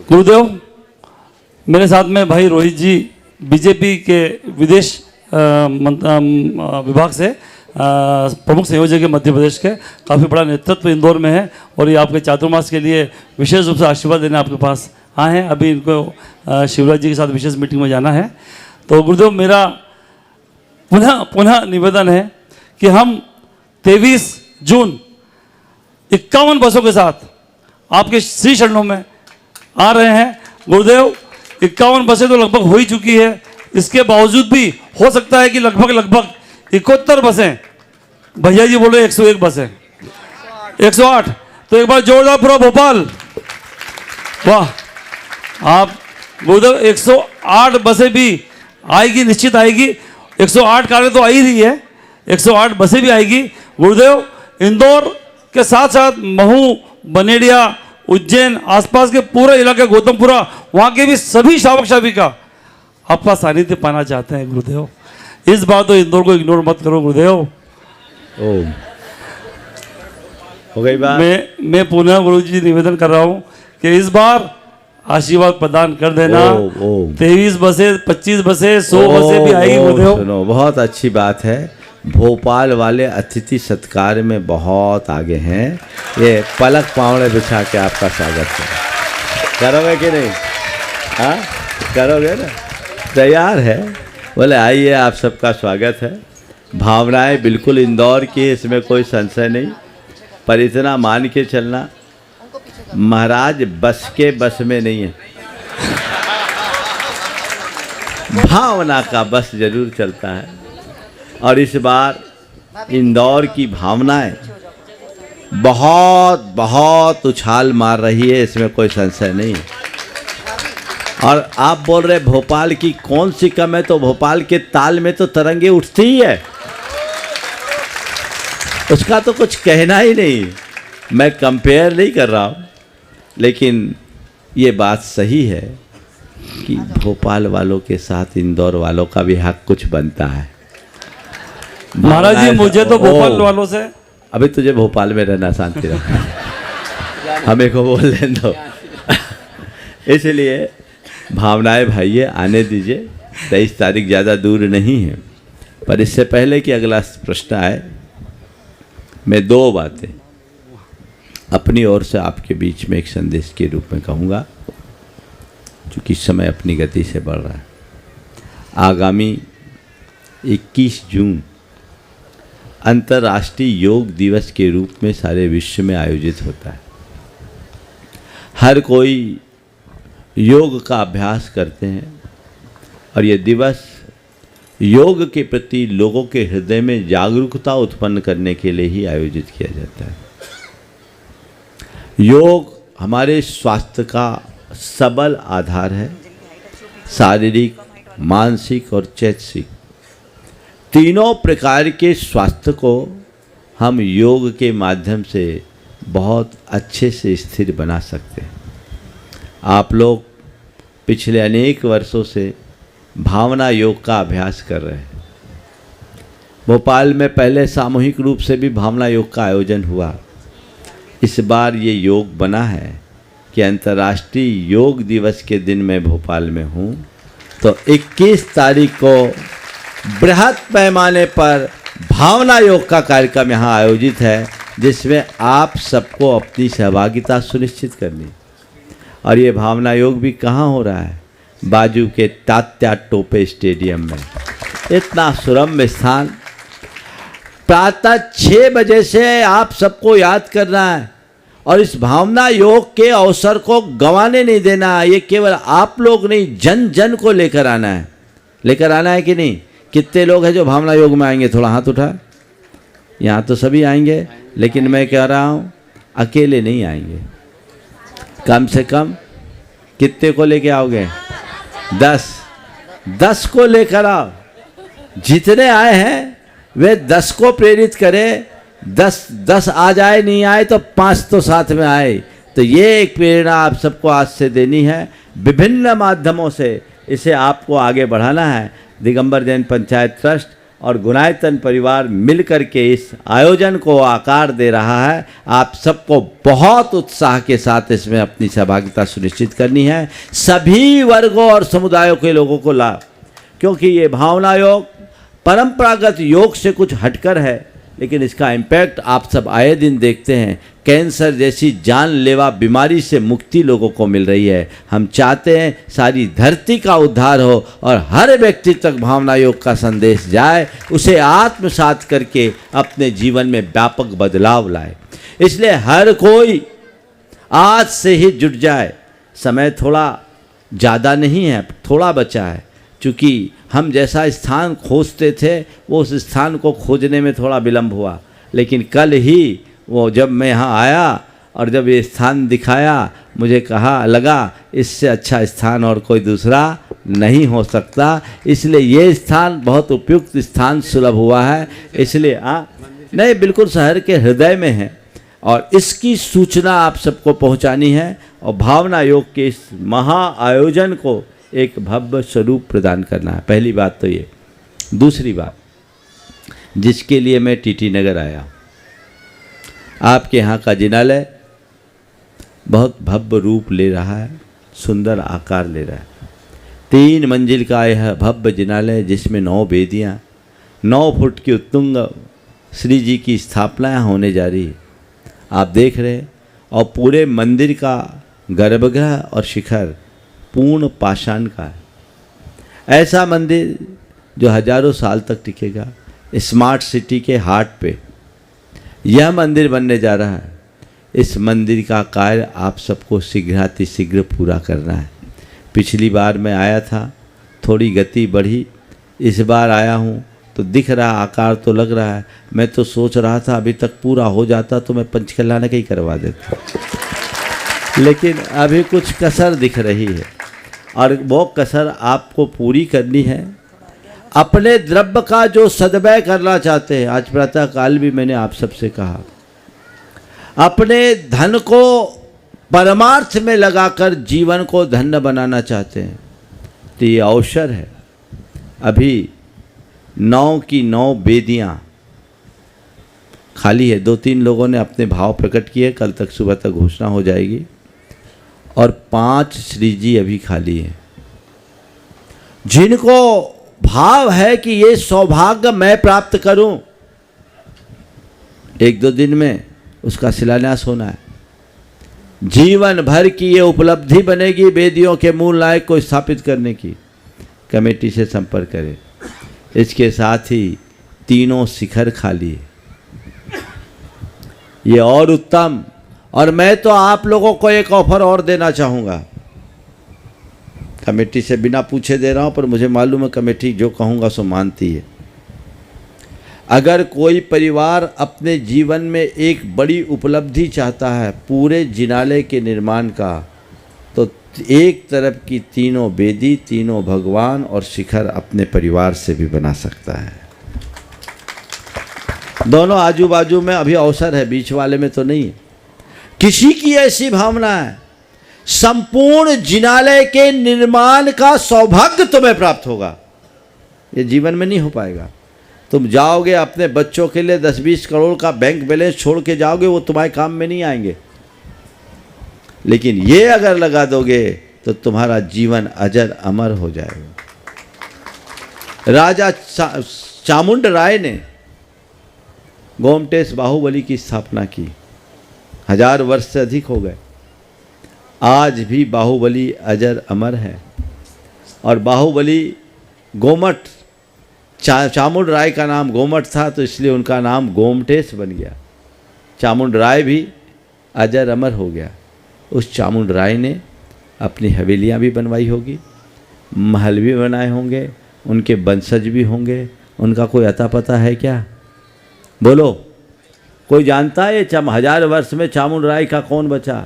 गुरुदेव, मेरे साथ में भाई रोहित जी बीजेपी के विदेश विभाग से प्रमुख संयोजक है मध्य प्रदेश के, काफ़ी बड़ा नेतृत्व इंदौर में है, और ये आपके चातुर्मास के लिए विशेष रूप से आशीर्वाद देने आपके पास आए हैं। अभी इनको शिवराज जी के साथ विशेष मीटिंग में जाना है। तो गुरुदेव, मेरा पुनः निवेदन है कि हम 23 जून 51 बसों के साथ आपके श्री चरणों में आ रहे हैं। गुरुदेव, 51 बसें तो लगभग हो ही चुकी है, इसके बावजूद भी हो सकता है कि लगभग 71 बसें, भैया जी बोले 101 बसें, 108, तो एक बार जोरदार पूरा भोपाल, वाह। आप गुरुदेव 108 बसें भी आएगी, निश्चित आएगी। 108 कारें तो आ ही रही है, 108 बसें भी आएगी। गुरुदेव, इंदौर के साथ साथ महू, बनेडिया, उज्जैन, आसपास के पूरे इलाके, गौतमपुरा, वहाँ के भी सभी श्रावक श्राविका आपका सानिध्य पाना चाहते हैं। गुरुदेव, इस बार तो इंदौर को इग्नोर मत करो गुरुदेव। ओ, हो गई बात। मैं पुनः गुरु जी निवेदन कर रहा हूँ कि इस बार आशीर्वाद प्रदान कर देना। 23 बसें, 25 बसें, 100 बसें भी आएगी गुरुदेव। सुनो, बहुत अच्छी बात है। भोपाल वाले अतिथि सत्कार में बहुत आगे हैं, ये पलक पावड़े बिछा के आपका स्वागत है। करोगे कि नहीं? हाँ, करोगे ना? तैयार है? बोले आइए, आप सबका स्वागत है। भावनाएं बिल्कुल इंदौर की, इसमें कोई संशय नहीं, पर इतना मान के चलना, महाराज बस के बस में नहीं है, भावना का बस जरूर चलता है। और इस बार इंदौर की भावनाएं बहुत बहुत उछाल मार रही है, इसमें कोई संशय नहीं। और आप बोल रहे भोपाल की कौन सी कम है, तो भोपाल के ताल में तो तरंगे उठती ही है, उसका तो कुछ कहना ही नहीं। मैं कंपेयर नहीं कर रहा हूँ, लेकिन ये बात सही है कि भोपाल वालों के साथ इंदौर वालों का भी हक कुछ बनता है। महाराज जी, मुझे तो भोपाल वालों से, अभी तुझे भोपाल में रहना, शांति रखना, हमें को बोल लें दो। इसलिए भावनाएं भाइये आने दीजिए, 23 तारीख ज़्यादा दूर नहीं है। पर इससे पहले कि अगला प्रश्न आए, मैं 2 बातें अपनी ओर से आपके बीच में एक संदेश के रूप में कहूँगा, चूँकि समय अपनी गति से बढ़ रहा है। आगामी 21 जून अंतर्राष्ट्रीय योग दिवस के रूप में सारे विश्व में आयोजित होता है। हर कोई योग का अभ्यास करते हैं, और ये दिवस योग के प्रति लोगों के हृदय में जागरूकता उत्पन्न करने के लिए ही आयोजित किया जाता है। योग हमारे स्वास्थ्य का सबल आधार है, शारीरिक, मानसिक और चैतसिक, तीनों प्रकार के स्वास्थ्य को हम योग के माध्यम से बहुत अच्छे से स्थिर बना सकते हैं। आप लोग पिछले अनेक वर्षों से भावना योग का अभ्यास कर रहे हैं। भोपाल में पहले सामूहिक रूप से भी भावना योग का आयोजन हुआ। इस बार ये योग बना है कि अंतर्राष्ट्रीय योग दिवस के दिन मैं भोपाल में हूँ, तो 21 तारीख को बृहद पैमाने पर भावना योग का कार्यक्रम यहाँ आयोजित है, जिसमें आप सबको अपनी सहभागिता सुनिश्चित करनी। और ये भावना योग भी कहाँ हो रहा है? बाजू के तात्या टोपे स्टेडियम में, इतना सुरम्य स्थान। प्रातः 6 बजे से आप सबको याद करना है, और इस भावना योग के अवसर को गंवाने नहीं देना। ये केवल आप लोग नहीं, जन जन को लेकर आना है। लेकर आना है कि नहीं? कितने लोग हैं जो भावना योग में आएंगे? थोड़ा हाथ उठा। यहाँ तो सभी आएंगे, लेकिन मैं कह रहा हूँ अकेले नहीं आएंगे। कम से कम कितने को लेके आओगे? 10 को लेकर आओ। जितने आए हैं वे 10 को प्रेरित करें 10 आ जाए, नहीं आए तो 5 तो साथ में आए। तो ये एक प्रेरणा आप सबको आज से देनी है, विभिन्न माध्यमों से इसे आपको आगे बढ़ाना है। दिगंबर जैन पंचायत ट्रस्ट और गुणायतन परिवार मिलकर के इस आयोजन को आकार दे रहा है। आप सबको बहुत उत्साह के साथ इसमें अपनी सहभागिता सुनिश्चित करनी है, सभी वर्गों और समुदायों के लोगों को लाभ, क्योंकि ये भावना योग परंपरागत योग से कुछ हटकर है, लेकिन इसका इम्पैक्ट आप सब आए दिन देखते हैं। कैंसर जैसी जानलेवा बीमारी से मुक्ति लोगों को मिल रही है। हम चाहते हैं सारी धरती का उद्धार हो और हर व्यक्ति तक भावना योग का संदेश जाए, उसे आत्मसात करके अपने जीवन में व्यापक बदलाव लाए। इसलिए हर कोई आज से ही जुट जाए। समय थोड़ा ज़्यादा नहीं है, थोड़ा बचा है। चूँकि हम जैसा स्थान खोजते थे वो उस स्थान को खोजने में थोड़ा विलम्ब हुआ, लेकिन कल ही वो जब मैं यहाँ आया और जब ये स्थान दिखाया, मुझे लगा इससे अच्छा स्थान और कोई दूसरा नहीं हो सकता। इसलिए ये स्थान बहुत उपयुक्त स्थान सुलभ हुआ है। इसलिए नहीं, बिल्कुल शहर के हृदय में है और इसकी सूचना आप सबको पहुँचानी है और भावना योग के इस महा आयोजन को एक भव्य स्वरूप प्रदान करना है। पहली बात तो ये। दूसरी बात, जिसके लिए मैं टीटी नगर आया, आपके यहाँ का जिनालय बहुत भव्य रूप ले रहा है, सुंदर आकार ले रहा है। 3 मंजिल का यह भव्य जिनालय जिसमें 9 वेदियाँ, 9 फुट की उत्तुंग श्री जी की स्थापना होने जा रही है, आप देख रहे हैं। और पूरे मंदिर का गर्भगृह और शिखर पूर्ण पाषाण का है। ऐसा मंदिर जो हजारों साल तक टिकेगा। स्मार्ट सिटी के हार्ट पे यह मंदिर बनने जा रहा है। इस मंदिर का कार्य आप सबको शीघ्रातिशीघ्र पूरा करना है। पिछली बार मैं आया था, थोड़ी गति बढ़ी, इस बार आया हूँ तो दिख रहा, आकार तो लग रहा है। मैं तो सोच रहा था अभी तक पूरा हो जाता तो मैं पंचकल्याण का ही करवा देता, लेकिन अभी कुछ कसर दिख रही है और वो कसर आपको पूरी करनी है। अपने द्रव्य का जो सद्व्यय करना चाहते हैं, आज प्रातः काल भी मैंने आप सबसे कहा, अपने धन को परमार्थ में लगाकर जीवन को धन्य बनाना चाहते हैं तो ये अवसर है। अभी 9 की 9 वेदियाँ खाली है। 2-3 लोगों ने अपने भाव प्रकट किए, कल तक सुबह तक घोषणा हो जाएगी। और 5 श्री जी अभी खाली हैं। जिनको भाव है कि ये सौभाग्य मैं प्राप्त करूं, 1-2 दिन में उसका शिलान्यास होना है। जीवन भर की ये उपलब्धि बनेगी वेदियों के मूल नायक को स्थापित करने की। कमेटी से संपर्क करें। इसके साथ ही 3 शिखर खाली है, ये और उत्तम। और मैं तो आप लोगों को एक ऑफर और देना चाहूँगा, कमेटी से बिना पूछे दे रहा हूँ, पर मुझे मालूम है कमेटी जो कहूँगा सो मानती है। अगर कोई परिवार अपने जीवन में एक बड़ी उपलब्धि चाहता है पूरे जिनालय के निर्माण का, तो एक तरफ की 3 वेदी, 3 भगवान और शिखर अपने परिवार से भी बना सकता है। दोनों आजू बाजू में अभी अवसर है, बीच वाले में तो नहीं है। किसी की ऐसी भावना है संपूर्ण जिनालय के निर्माण का सौभाग्य तुम्हें प्राप्त होगा, ये जीवन में नहीं हो पाएगा। तुम जाओगे अपने बच्चों के लिए 10-20 करोड़ का बैंक बैलेंस छोड़ के जाओगे, वो तुम्हारे काम में नहीं आएंगे। लेकिन ये अगर लगा दोगे तो तुम्हारा जीवन अजर अमर हो जाएगा। राजा चामुंड राय ने गोमटेश बाहुबली की स्थापना की, 1000 वर्ष से अधिक हो गए। आज भी बाहुबली अजर अमर है। और बाहुबली गोमट, चामुंड राय का नाम गोमट था तो इसलिए उनका नाम गोमटेश बन गया। चामुंड राय भी अजर अमर हो गया। उस चामुंड राय ने अपनी हवेलियाँ भी बनवाई होगी, महल भी बनाए होंगे, उनके वंशज भी होंगे। उनका कोई अता पता है क्या? बोलो, कोई जानता है? 1000 वर्ष में चामुंड राय का कौन बचा?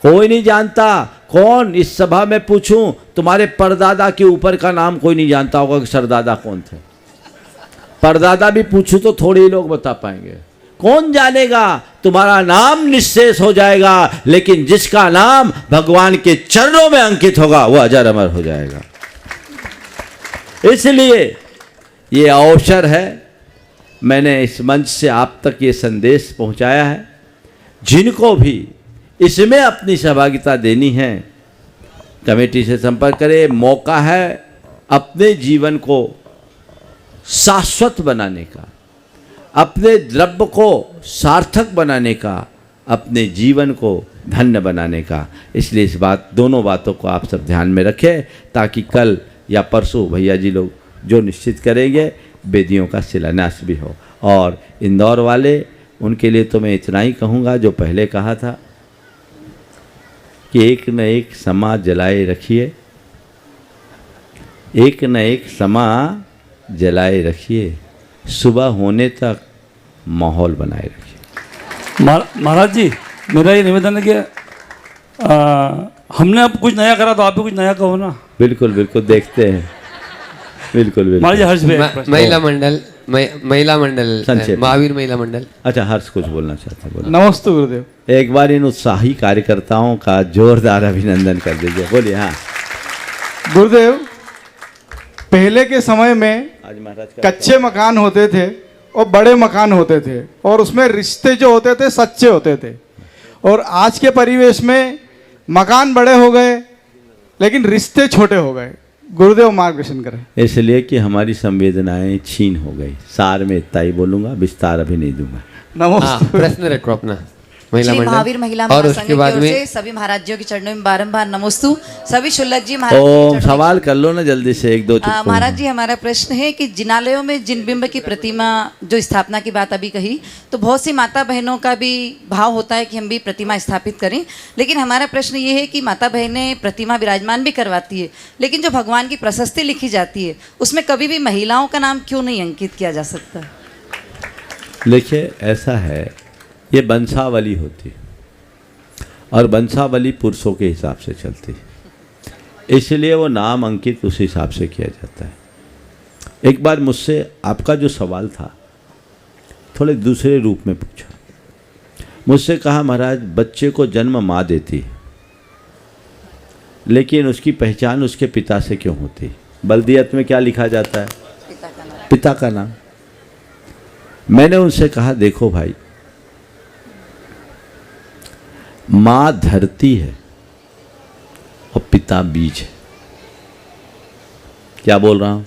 कोई नहीं जानता। कौन? इस सभा में पूछूं, तुम्हारे परदादा के ऊपर का नाम कोई नहीं जानता होगा कि सरदादा कौन थे। परदादा भी पूछूं तो थोड़े ही लोग बता पाएंगे। कौन जानेगा, तुम्हारा नाम निश्शेष हो जाएगा, लेकिन जिसका नाम भगवान के चरणों में अंकित होगा वो अजर अमर हो जाएगा। इसलिए ये अवसर है, मैंने इस मंच से आप तक ये संदेश पहुंचाया है। जिनको भी इसमें अपनी सहभागिता देनी है, कमेटी से संपर्क करें। मौका है अपने जीवन को शाश्वत बनाने का, अपने द्रव्य को सार्थक बनाने का, अपने जीवन को धन्य बनाने का। इसलिए इस दोनों बातों को आप सब ध्यान में रखें, ताकि कल या परसों भैया जी लोग जो निश्चित करेंगे वेदियों का शिलान्यास भी हो। और इंदौर वाले, उनके लिए तो मैं इतना ही कहूँगा जो पहले कहा था कि एक न एक समा जलाए रखिए, एक न एक समा जलाए रखिए, सुबह होने तक माहौल बनाए रखिए। महाराज जी, मेरा ये निवेदन है कि हमने अब कुछ नया करा तो आप भी कुछ नया कहो ना। बिल्कुल बिल्कुल, देखते हैं। बिल्कुल बिल्कुल। महाराज जी, हर्ष भाई, महिला मंडल संक्षेप। महावीर महिला मंडल। अच्छा, हर्ष कुछ बोलना चाहते हैं, बोलो। नमस्ते गुरुदेव। एक बार इन उत्साही कार्यकर्ताओं का जोरदार अभिनंदन कर दीजिए, बोलिए। हाँ गुरुदेव, पहले के समय में आज महाराज कच्चे मकान होते थे और बड़े मकान होते थे, और उसमें रिश्ते जो होते थे सच्चे होते थे। और आज के परिवेश में मकान बड़े हो गए लेकिन रिश्ते छोटे हो गए। गुरुदेव मार्गदर्शन करें। इसलिए कि हमारी संवेदनाएं छीन हो गई। सार में इतना ही बोलूंगा, विस्तार अभी नहीं दूंगा। नमस्ते। प्रश्न रखो अपना। महिला श्री महावीर महिला और महासंघ उसके की बाद ओर में से सभी महाराज्यों के चरणों में बारंबार नमोस्तु। सभी शुल्लक जी महाराज ओम, सवाल कर लो ना जल्दी से, एक दो चुटकुले। महाराज जी, हमारा प्रश्न है कि जिनालयों में जिन बिंब की प्रतिमा जो स्थापना की बात अभी कही, तो बहुत सी माता बहनों का भी भाव होता है कि हम भी प्रतिमा स्थापित करें। लेकिन हमारा प्रश्न ये है कि माता बहनें प्रतिमा विराजमान भी करवाती है, लेकिन जो भगवान की प्रशस्ति लिखी जाती है उसमें कभी भी महिलाओं का नाम क्यों नहीं अंकित किया जा सकता? देखिए, ऐसा है, ये वंशावली होती है और वंशावली पुरुषों के हिसाब से चलती है, इसलिए वो नाम अंकित उस हिसाब से किया जाता है। एक बार मुझसे आपका जो सवाल था थोड़े दूसरे रूप में पूछा। मुझसे कहा, महाराज बच्चे को जन्म माँ देती है, लेकिन उसकी पहचान उसके पिता से क्यों होती है? बल्दियत में क्या लिखा जाता है? पिता का नाम। मैंने उनसे कहा, देखो भाई, माँ धरती है और पिता बीज है। क्या बोल रहा हूँ?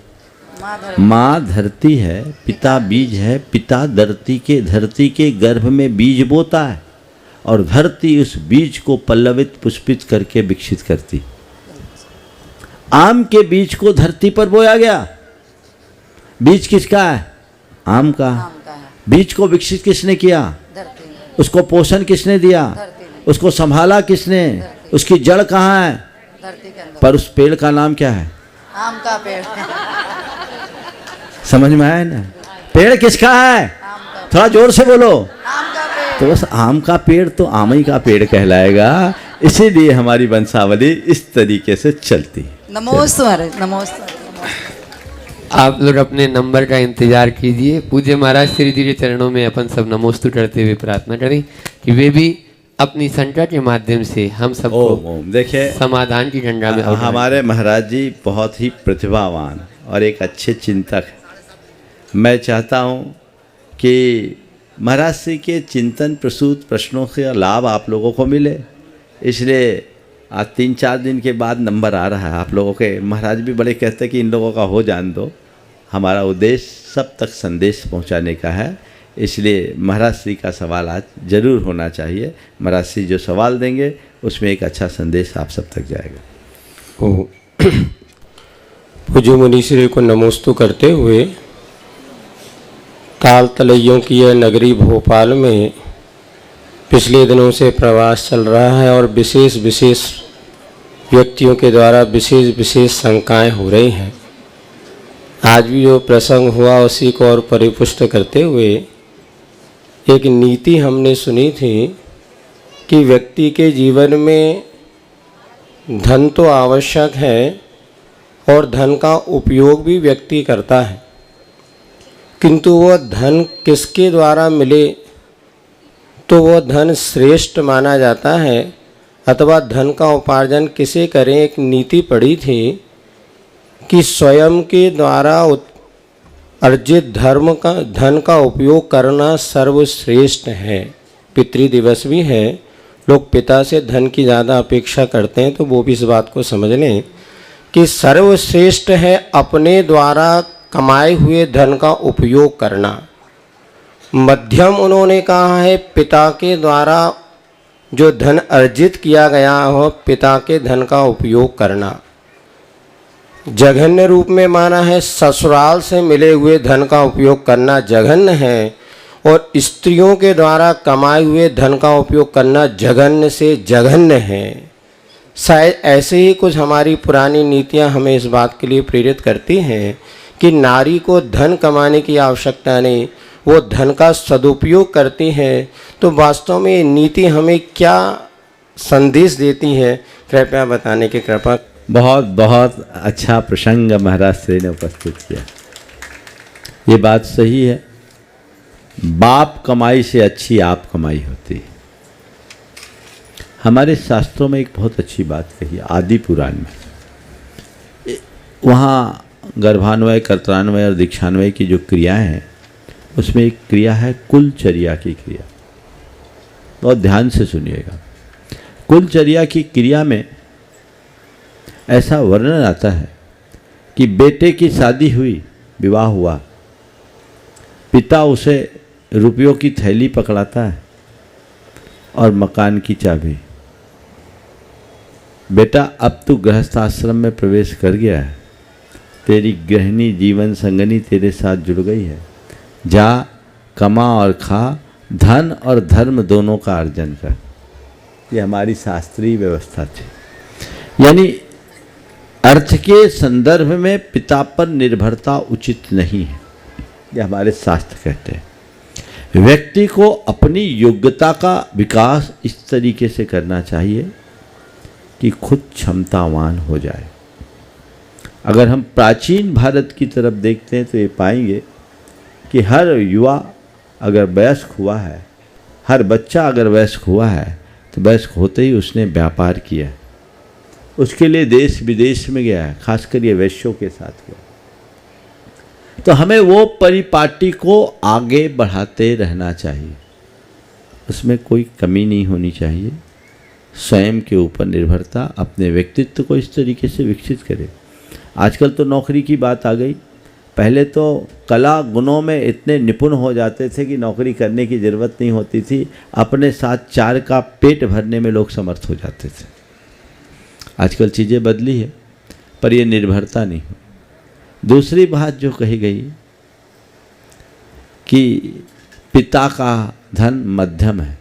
माँ धरती है, पिता बीज है। पिता धरती के गर्भ में बीज बोता है और धरती उस बीज को पल्लवित पुष्पित करके विकसित करती। आम के बीज को धरती पर बोया गया। बीज किसका है? आम का। बीज को विकसित किसने किया? उसको पोषण किसने दिया? उसको संभाला किसने? उसकी जड़ कहाँ है? पर उस पेड़ का नाम क्या है? आम का पेड़। समझ में आया ना? पेड़ किसका है? थोड़ा जोर से बोलो। आम का पेड़। तो बस आम का पेड़ तो आम ही का पेड़ कहलाएगा। इसीलिए हमारी वंशावली इस तरीके से चलती है। नमोस्तु महाराज, नमोस्तु। आप लोग अपने नंबर का इंतजार कीजिए। पूज्य महाराज श्री जी के चरणों में अपन सब नमोस्तु करते हुए प्रार्थना करें कि वे भी अपनी संख्या के माध्यम से हम सबको देखिए, समाधान की गंगा में हमारे महाराज जी बहुत ही प्रतिभावान और एक अच्छे चिंतक हैं। मैं चाहता हूँ कि महाराज श्री के चिंतन प्रसूत प्रश्नों का लाभ आप लोगों को मिले। इसलिए आज 3-4 दिन के बाद नंबर आ रहा है आप लोगों के। महाराज भी बड़े कहते हैं कि इन लोगों का हो जान दो। हमारा उद्देश्य सब तक संदेश पहुंचाने का है, इसलिए महाराज श्री का सवाल आज जरूर होना चाहिए। महाराज श्री जो सवाल देंगे उसमें एक अच्छा संदेश आप सब तक जाएगा। पूज्य मुनीश्री को नमोस्तु करते हुए, ताल तलैयों की यह नगरी भोपाल में पिछले दिनों से प्रवास चल रहा है और विशेष विशेष व्यक्तियों के द्वारा विशेष विशेष शंकाएं हो रही हैं। आज भी जो प्रसंग हुआ उसी को और परिपुष्ट करते हुए एक नीति हमने सुनी थी कि व्यक्ति के जीवन में धन तो आवश्यक है और धन का उपयोग भी व्यक्ति करता है, किंतु वह धन किसके द्वारा मिले तो वह धन श्रेष्ठ माना जाता है अथवा धन का उपार्जन किसे करें। एक नीति पढ़ी थी कि स्वयं के द्वारा अर्जित धन का उपयोग करना सर्वश्रेष्ठ है। पितृ दिवस भी है, लोग पिता से धन की ज़्यादा अपेक्षा करते हैं, तो वो भी इस बात को समझ लें कि सर्वश्रेष्ठ है अपने द्वारा कमाए हुए धन का उपयोग करना। मध्यम उन्होंने कहा है पिता के द्वारा जो धन अर्जित किया गया हो पिता के धन का उपयोग करना। जघन्य रूप में माना है ससुराल से मिले हुए धन का उपयोग करना जघन्य है, और स्त्रियों के द्वारा कमाए हुए धन का उपयोग करना जघन्य से जघन्य है। शायद ऐसे ही कुछ हमारी पुरानी नीतियां हमें इस बात के लिए प्रेरित करती हैं कि नारी को धन कमाने की आवश्यकता नहीं, वो धन का सदुपयोग करती है। तो वास्तव में ये नीति हमें क्या संदेश देती है, कृपया बताने की कृपा। बहुत बहुत अच्छा प्रसंग महाराज श्री ने उपस्थित किया। ये बात सही है, बाप कमाई से अच्छी आप कमाई होती है। हमारे शास्त्रों में एक बहुत अच्छी बात कही आदि पुराण में, वहाँ गर्भान्वय, कर्त्रान्वय और दीक्षान्वय की जो क्रियाएं हैं उसमें एक क्रिया है कुलचर्या की क्रिया। बहुत ध्यान से सुनिएगा। कुलचर्या की क्रिया में ऐसा वर्णन आता है कि बेटे की शादी हुई, विवाह हुआ, पिता उसे रुपयों की थैली पकड़ाता है और मकान की चाबी। बेटा अब तू गृहस्थ आश्रम में प्रवेश कर गया है, तेरी गृहिणी जीवन संगनी तेरे साथ जुड़ गई है, जा कमा और खा, धन और धर्म दोनों का अर्जन कर। ये हमारी शास्त्रीय व्यवस्था थी। यानी अर्थ के संदर्भ में पिता पर निर्भरता उचित नहीं है, ये हमारे शास्त्र कहते हैं। व्यक्ति को अपनी योग्यता का विकास इस तरीके से करना चाहिए कि खुद क्षमतावान हो जाए। अगर हम प्राचीन भारत की तरफ देखते हैं तो ये पाएंगे कि हर युवा अगर वयस्क हुआ है, हर बच्चा अगर वयस्क हुआ है तो वयस्क होते ही उसने व्यापार किया, उसके लिए देश विदेश में गया है, खासकर ये वैश्यों के साथ हुआ। तो हमें वो परिपाटी को आगे बढ़ाते रहना चाहिए, उसमें कोई कमी नहीं होनी चाहिए। स्वयं के ऊपर निर्भरता, अपने व्यक्तित्व को इस तरीके से विकसित करें। आजकल तो नौकरी की बात आ गई, पहले तो कला गुणों में इतने निपुण हो जाते थे कि नौकरी करने की ज़रूरत नहीं होती थी, अपने साथ चार का पेट भरने में लोग समर्थ हो जाते थे। आजकल चीज़ें बदली है, पर ये निर्भरता नहीं हो। दूसरी बात जो कही गई कि पिता का धन मध्यम है,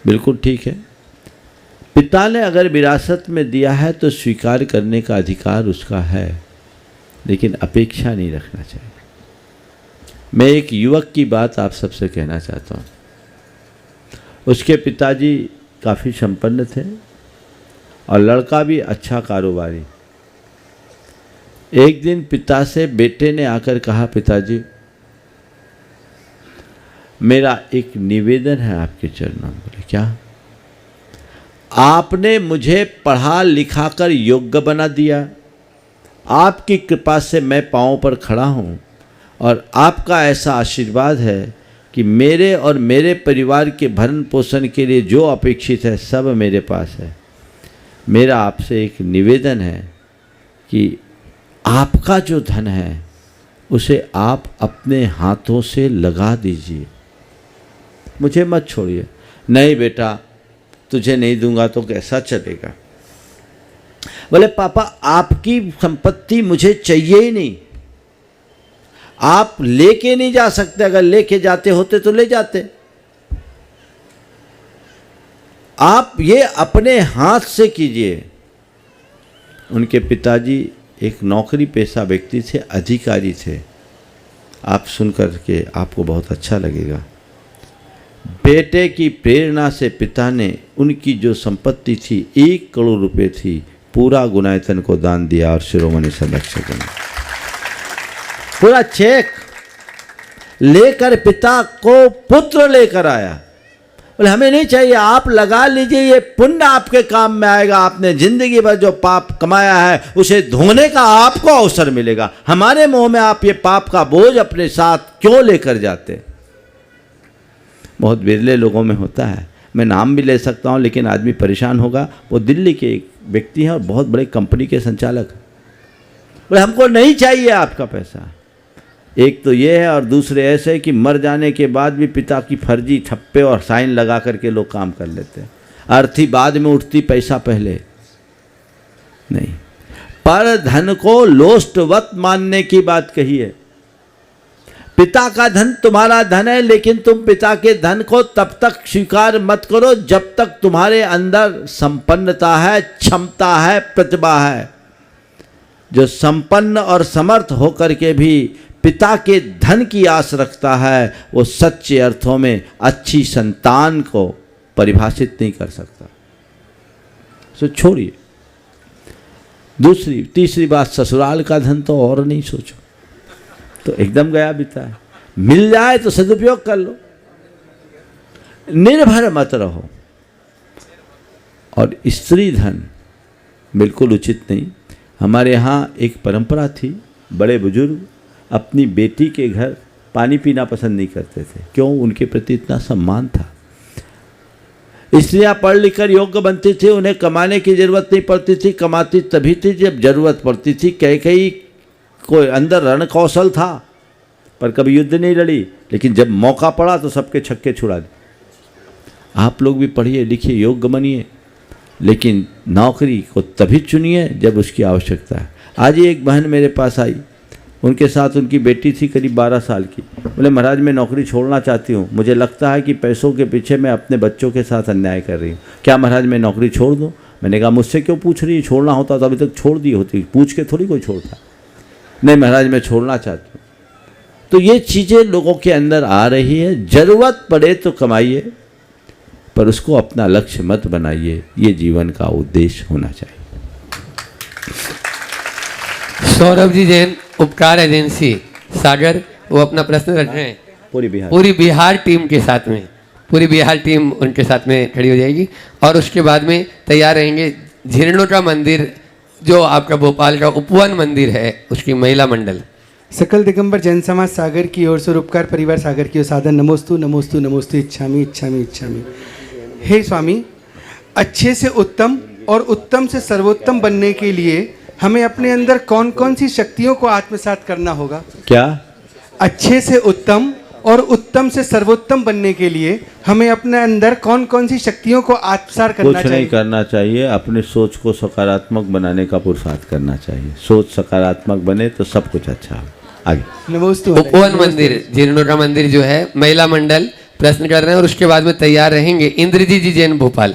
बिल्कुल ठीक है। पिता ने अगर विरासत में दिया है तो स्वीकार करने का अधिकार उसका है, लेकिन अपेक्षा नहीं रखना चाहिए। मैं एक युवक की बात आप सबसे कहना चाहता हूँ। उसके पिताजी काफ़ी संपन्न थे और लड़का भी अच्छा कारोबारी। एक दिन पिता से बेटे ने आकर कहा, पिताजी मेरा एक निवेदन है आपके चरणों में। बोले क्या? आपने मुझे पढ़ा लिखा कर योग्य बना दिया, आपकी कृपा से मैं पाँव पर खड़ा हूँ, और आपका ऐसा आशीर्वाद है कि मेरे और मेरे परिवार के भरण पोषण के लिए जो अपेक्षित है सब मेरे पास है। मेरा आपसे एक निवेदन है कि आपका जो धन है उसे आप अपने हाथों से लगा दीजिए, मुझे मत छोड़िए। नहीं बेटा, तुझे नहीं दूंगा तो कैसा चलेगा? बोले पापा आपकी संपत्ति मुझे चाहिए ही नहीं, आप लेके नहीं जा सकते, अगर लेके जाते होते तो ले जाते। आप ये अपने हाथ से कीजिए। उनके पिताजी एक नौकरी पेशा व्यक्ति थे, अधिकारी थे। आप सुनकर के आपको बहुत अच्छा लगेगा। बेटे की प्रेरणा से पिता ने उनकी जो संपत्ति थी 1 करोड़ रुपए थी, पूरा गुनायतन को दान दिया और शिरोमणि संरक्षक ने पूरा चेक लेकर पिता को पुत्र लेकर आया। बोले हमें नहीं चाहिए, आप लगा लीजिए, ये पुण्य आपके काम में आएगा, आपने जिंदगी भर जो पाप कमाया है उसे धोने का आपको अवसर मिलेगा। हमारे मुंह में आप ये पाप का बोझ अपने साथ क्यों लेकर जाते? बहुत बिरले लोगों में होता है। मैं नाम भी ले सकता हूँ, लेकिन आदमी परेशान होगा। वो दिल्ली के एक व्यक्ति हैं और बहुत बड़े कंपनी के संचालक हैं। बोले हमको नहीं चाहिए आपका पैसा। एक तो ये है, और दूसरे ऐसे कि मर जाने के बाद भी पिता की फर्जी ठप्पे और साइन लगा करके लोग काम कर लेते हैं। अर्थी बाद में उठती, पैसा पहले नहीं। पर धन को लोष्टवत मानने की बात कही है। पिता का धन तुम्हारा धन है, लेकिन तुम पिता के धन को तब तक स्वीकार मत करो जब तक तुम्हारे अंदर संपन्नता है, क्षमता है, प्रतिभा है। जो संपन्न और समर्थ होकर के भी पिता के धन की आस रखता है, वो सच्चे अर्थों में अच्छी संतान को परिभाषित नहीं कर सकता। सो छोड़िए। दूसरी तीसरी बात, ससुराल का धन तो और नहीं सोचो, तो एकदम गया बीता है। मिल जाए तो सदुपयोग कर लो, निर्भर मत रहो। और स्त्री धन बिल्कुल उचित नहीं। हमारे यहाँ एक परंपरा थी, बड़े बुजुर्ग अपनी बेटी के घर पानी पीना पसंद नहीं करते थे। क्यों? उनके प्रति इतना सम्मान था। स्त्रियाँ पढ़ लिख कर योग्य बनती थी, उन्हें कमाने की जरूरत नहीं पड़ती थी, कमाती तभी थी जब जरूरत पड़ती थी। कई कोई अंदर रण कौशल था, पर कभी युद्ध नहीं लड़ी, लेकिन जब मौका पड़ा तो सबके छक्के छुड़ा दिए। आप लोग भी पढ़िए लिखिए, योग्य बनिए, लेकिन नौकरी को तभी चुनिए जब उसकी आवश्यकता है। आज ही एक बहन मेरे पास आई, उनके साथ उनकी बेटी थी करीब 12 साल की। बोले महाराज मैं नौकरी छोड़ना चाहती हूँ, मुझे लगता है कि पैसों के पीछे मैं अपने बच्चों के साथ अन्याय कर रही हूँ, क्या महाराज मैं नौकरी छोड़ दूँ? मैंने कहा मुझसे क्यों पूछ रही है, छोड़ना होता तो अभी तक छोड़ दी होती, पूछ के थोड़ी कोई छोड़ता। नहीं महाराज मैं छोड़ना चाहती हूँ। तो ये चीज़ें लोगों के अंदर आ रही है। ज़रूरत पड़े तो कमाइए, पर उसको अपना लक्ष्य मत बनाइए। ये जीवन का उद्देश्य होना चाहिए। सौरभ जी जैन, उपकार एजेंसी सागर, वो अपना प्रश्न रख रहे हैं। पूरी बिहार टीम के साथ में, पूरी बिहार टीम उनके साथ में खड़ी हो जाएगी। और उसके बाद में तैयार रहेंगे झिरनोटा मंदिर, जो आपका भोपाल का उपवन मंदिर है, उसकी महिला मंडल। सकल दिगंबर जैन समाज सागर की ओर से, उपकार परिवार सागर की ओर सादर नमोस्तु नमोस्तु नमोस्तु, इच्छामी इच्छामी इच्छामी। हे स्वामी, अच्छे से उत्तम और उत्तम से सर्वोत्तम बनने के लिए हमें अपने अंदर कौन कौन सी शक्तियों को आत्मसात करना होगा? क्या? अच्छे से उत्तम और उत्तम से सर्वोत्तम बनने के लिए हमें अपने अंदर कौन कौन सी शक्तियों को आत्मसात करना चाहिए? कुछ नहीं करना चाहिए, अपने सोच को सकारात्मक बनाने का पुरुषार्थ करना चाहिए। सोच सकारात्मक बने तो सब कुछ अच्छा हो। आगे नमोस्तु। उपवन मंदिर, झिरनोटा मंदिर जो है महिला मंडल प्रश्न कर रहे हैं, और उसके बाद में तैयार रहेंगे इंद्रजीत जी जैन भोपाल।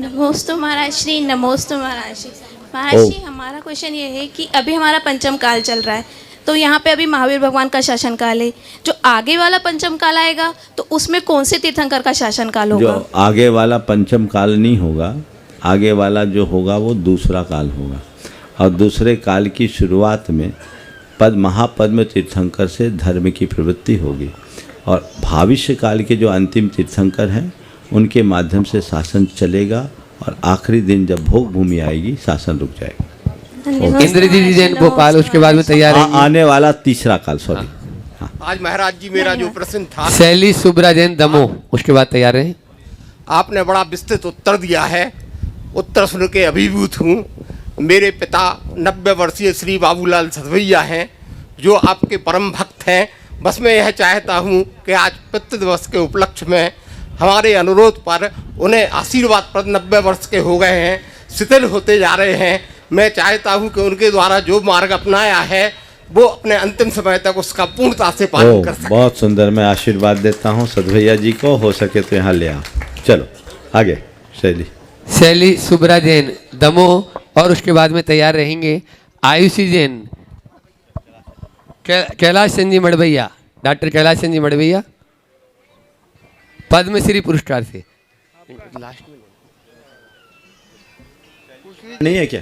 नमोस्तु महाराज श्री, नमोस्तु महाराज श्री। महाराज जी हमारा क्वेश्चन ये है कि अभी हमारा पंचम काल चल रहा है, तो यहाँ पे अभी महावीर भगवान का शासन काल है। जो आगे वाला पंचम काल आएगा तो उसमें कौन से तीर्थंकर का शासन काल होगा? जो आगे वाला पंचम काल नहीं होगा, आगे वाला जो होगा वो दूसरा काल होगा। और दूसरे काल की शुरुआत में महापद्म तीर्थंकर से धर्म की प्रवृत्ति होगी, और भविष्य काल के जो अंतिम तीर्थंकर हैं उनके माध्यम से शासन चलेगा, और आखिरी दिन जब भोग भूमि आएगी शासन रुक जाएगा। इंद्रजीत जी जैन भोपाल, उसके बाद में तैयार आने वाला तीसरा काल। सॉरी, आज महाराज जी मेरा जो प्रश्न था, शैली सुब्रा जैन दमोह, उसके बाद तैयार रहे। आपने बड़ा विस्तृत उत्तर दिया है, उत्तर सुन के अभिभूत हूँ। मेरे पिता 90 वर्षीय श्री बाबूलाल सतवैया हैं, जो आपके परम भक्त हैं। बस मैं यह चाहता हूँ कि आज पितृ दिवस के उपलक्ष्य में हमारे अनुरोध पर उन्हें आशीर्वाद पर 90 वर्ष के हो गए हैं, शिथिल होते जा रहे हैं। मैं चाहता हूँ कि उनके द्वारा जो मार्ग अपनाया है वो अपने अंतिम समय तक उसका पूर्णता से पालन कर सकें। बहुत सुंदर, मैं आशीर्वाद देता हूँ सदभैया जी को, हो सके तो यहाँ ले आओ। चलो आगे। शैली सुब्रा जैन दमोह, और उसके बाद में तैयार रहेंगे आयुषी जैन, कैलाश चंद जी मड़वैया, डॉक्टर कैलाश चंद जी मड़वैया, पद्मश्री पुरस्कार से। नहीं है क्या?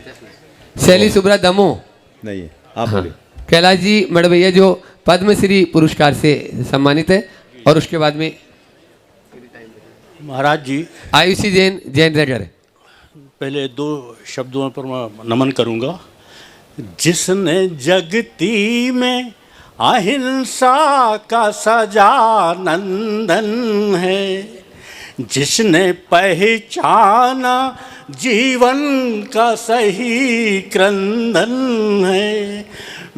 शैली सुब्रा दमोह नहीं है, आप बोलिए। कैलाश जी मड़वैया जो पद्मश्री पुरस्कार से सम्मानित है, और उसके बाद में महाराज जी, आयुषी जैन, जैन रेडर। पहले 2 शब्दों पर मैं नमन करूंगा। जिसने जगती में अहिंसा का सजा नंदन है, जिसने पहचाना जीवन का सही क्रंदन है,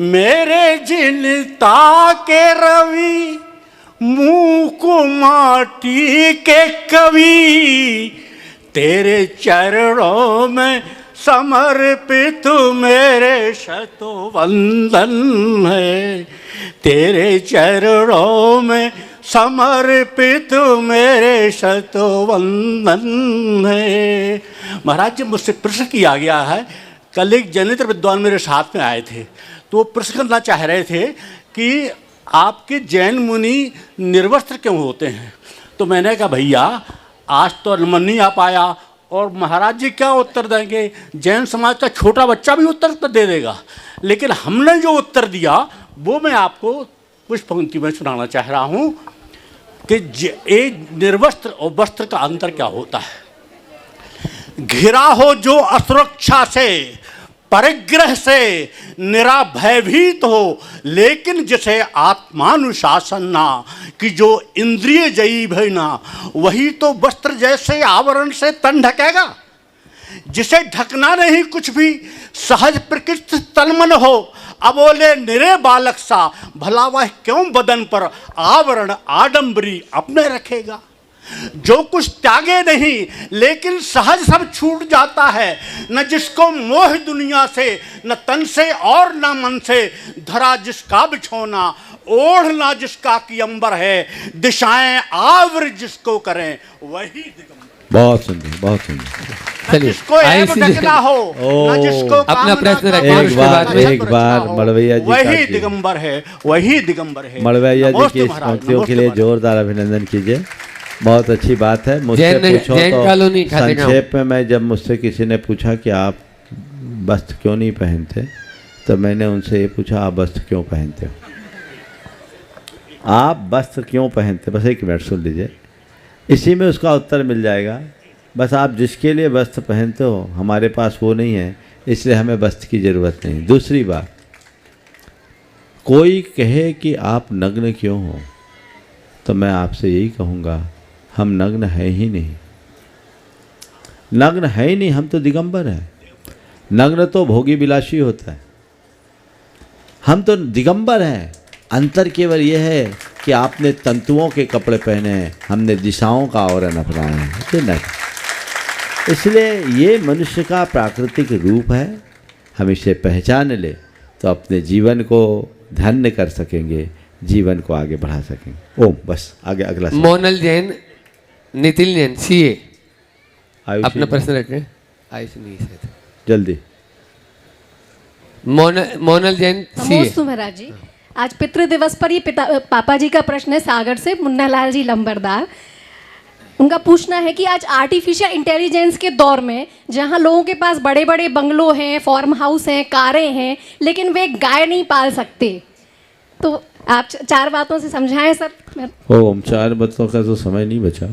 मेरे जिनता के रवि मुँह को माटी के कवि, तेरे चरणों में समर्पित मेरे शतो वंदन है, तेरे चरणों में समर्पित मेरे शतो वंदन है। महाराज जी, मुझसे प्रश्न किया गया है। कल एक जैनेतर विद्वान मेरे साथ में आए थे, तो वो प्रश्न करना चाह रहे थे कि आपके जैन मुनि निर्वस्त्र क्यों होते हैं। तो मैंने कहा भैया आज तो नमन नहीं आ पाया, और महाराज जी क्या उत्तर देंगे, जैन समाज का छोटा बच्चा भी उत्तर तो दे देगा, लेकिन हमने जो उत्तर दिया वो मैं आपको कुछ पंक्ति में सुनाना चाह रहा हूँ कि निर्वस्त्र और वस्त्र का अंतर क्या होता है। घिरा हो जो असुरक्षा से, परिग्रह से निरा भयभीत हो, लेकिन जिसे आत्मानुशासन ना कि जो इंद्रिय जयी भयना, वही तो वस्त्र जैसे आवरण से तन ढकेगा। जिसे ढकना नहीं कुछ भी, सहज प्रकृति तन्मन हो, अबोले निरे बालक सा, भला वह क्यों बदन पर आवरण आडंबरी अपने रखेगा। जो कुछ त्यागे नहीं, लेकिन सहज सब छूट जाता है, न जिसको मोह दुनिया से, न तन से और न मन से, धरा जिसका बिछोना, ओढ़ना जिसका कि अंबर है, दिशाएं आवृ जिसको करें वही दिगंबर। बहुत सुंदर, बहुत सुंदर। चलिए अपना प्रश्न रखें। एक बार मलवैया जी वही दिगंबर है, वही दिगंबर है। मलवैया जी की इस पंक्तियों के लिए जोरदार अभिनंदन कीजिए। बहुत अच्छी बात है। मुझसे पूछो तो संक्षेप में, मैं जब मुझसे किसी ने पूछा कि आप वस्त्र क्यों नहीं पहनते, तो मैंने उनसे ये पूछा आप वस्त्र क्यों पहनते हो, आप वस्त्र क्यों पहनते, बस 1 मिनट सुन लीजिए, इसी में उसका उत्तर मिल जाएगा। बस आप जिसके लिए वस्त्र पहनते हो हमारे पास वो नहीं है, इसलिए हमें वस्त्र की ज़रूरत नहीं। दूसरी बात, कोई कहे कि आप नग्न क्यों हो, तो मैं आपसे यही कहूँगा हम नग्न है ही नहीं, नग्न है ही नहीं, हम तो दिगंबर हैं। नग्न तो भोगी विलासी होता है, हम तो दिगंबर हैं। अंतर केवल यह है कि आपने तंतुओं के कपड़े पहने हैं, हमने दिशाओं का आवरण अपनाया है, तो नहीं। इसलिए ये मनुष्य का प्राकृतिक रूप है, हम इसे पहचान ले तो अपने जीवन को धन्य कर सकेंगे, जीवन को आगे बढ़ा सकेंगे। ओम, बस आगे अगला। मोनल जैन, नितिन जैन, सीए, अपना प्रश्न रखें। आयुष नहीं है, जल्दी। मोनल जैन, सीए। महाराज जी, आज पितृ दिवस पर ये पापा जी का प्रश्न है सागर से, मुन्ना लाल जी लंबरदार। उनका पूछना है कि आज आर्टिफिशियल इंटेलिजेंस के दौर में, जहां लोगों के पास बड़े बड़े बंगलो हैं, फार्म हाउस हैं, कारें हैं, लेकिन वे गाय नहीं पाल सकते, तो आप 4 बातों से समझाएं सर। ओम, 4 बातों का तो समय नहीं बचा,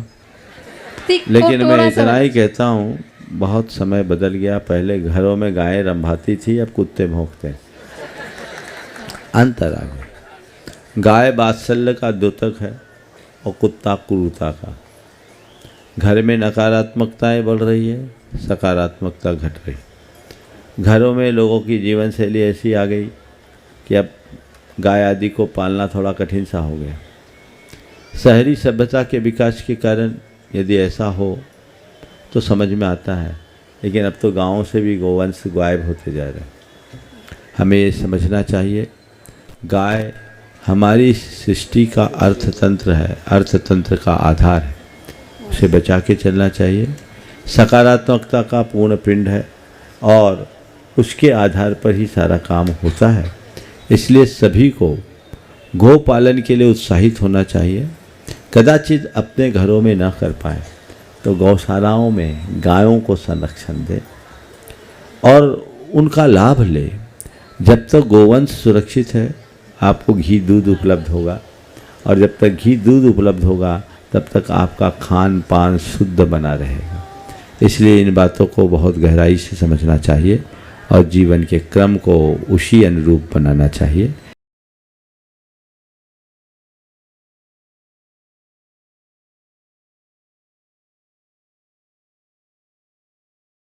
लेकिन मैं इतना ही कहता हूँ बहुत समय बदल गया। पहले घरों में गायें रंभाती थी, अब कुत्ते भौंकते हैं, अंतर आ गया। गाय वात्सल्य का द्योतक है और कुत्ता क्रूरता का। घर में नकारात्मकताएं बढ़ रही है, सकारात्मकता घट रही। घरों में लोगों की जीवन शैली ऐसी आ गई कि अब गाय आदि को पालना थोड़ा कठिन सा हो गया। शहरी सभ्यता के विकास के कारण यदि ऐसा हो तो समझ में आता है, लेकिन अब तो गाँवों से भी गोवंश गायब होते जा रहे हैं। हमें ये समझना चाहिए, गाय हमारी सृष्टि का अर्थतंत्र है, अर्थतंत्र का आधार है, उसे बचा के चलना चाहिए। सकारात्मकता का पूर्ण पिंड है और उसके आधार पर ही सारा काम होता है। इसलिए सभी को गौ पालन के लिए उत्साहित होना चाहिए। कदाचित अपने घरों में न कर पाए तो गौशालाओं में गायों को संरक्षण दें और उनका लाभ लें। जब तक गोवंश सुरक्षित है आपको घी दूध उपलब्ध होगा, और जब तक घी दूध उपलब्ध होगा तब तक आपका खान पान शुद्ध बना रहेगा। इसलिए इन बातों को बहुत गहराई से समझना चाहिए और जीवन के क्रम को उसी अनुरूप बनाना चाहिए।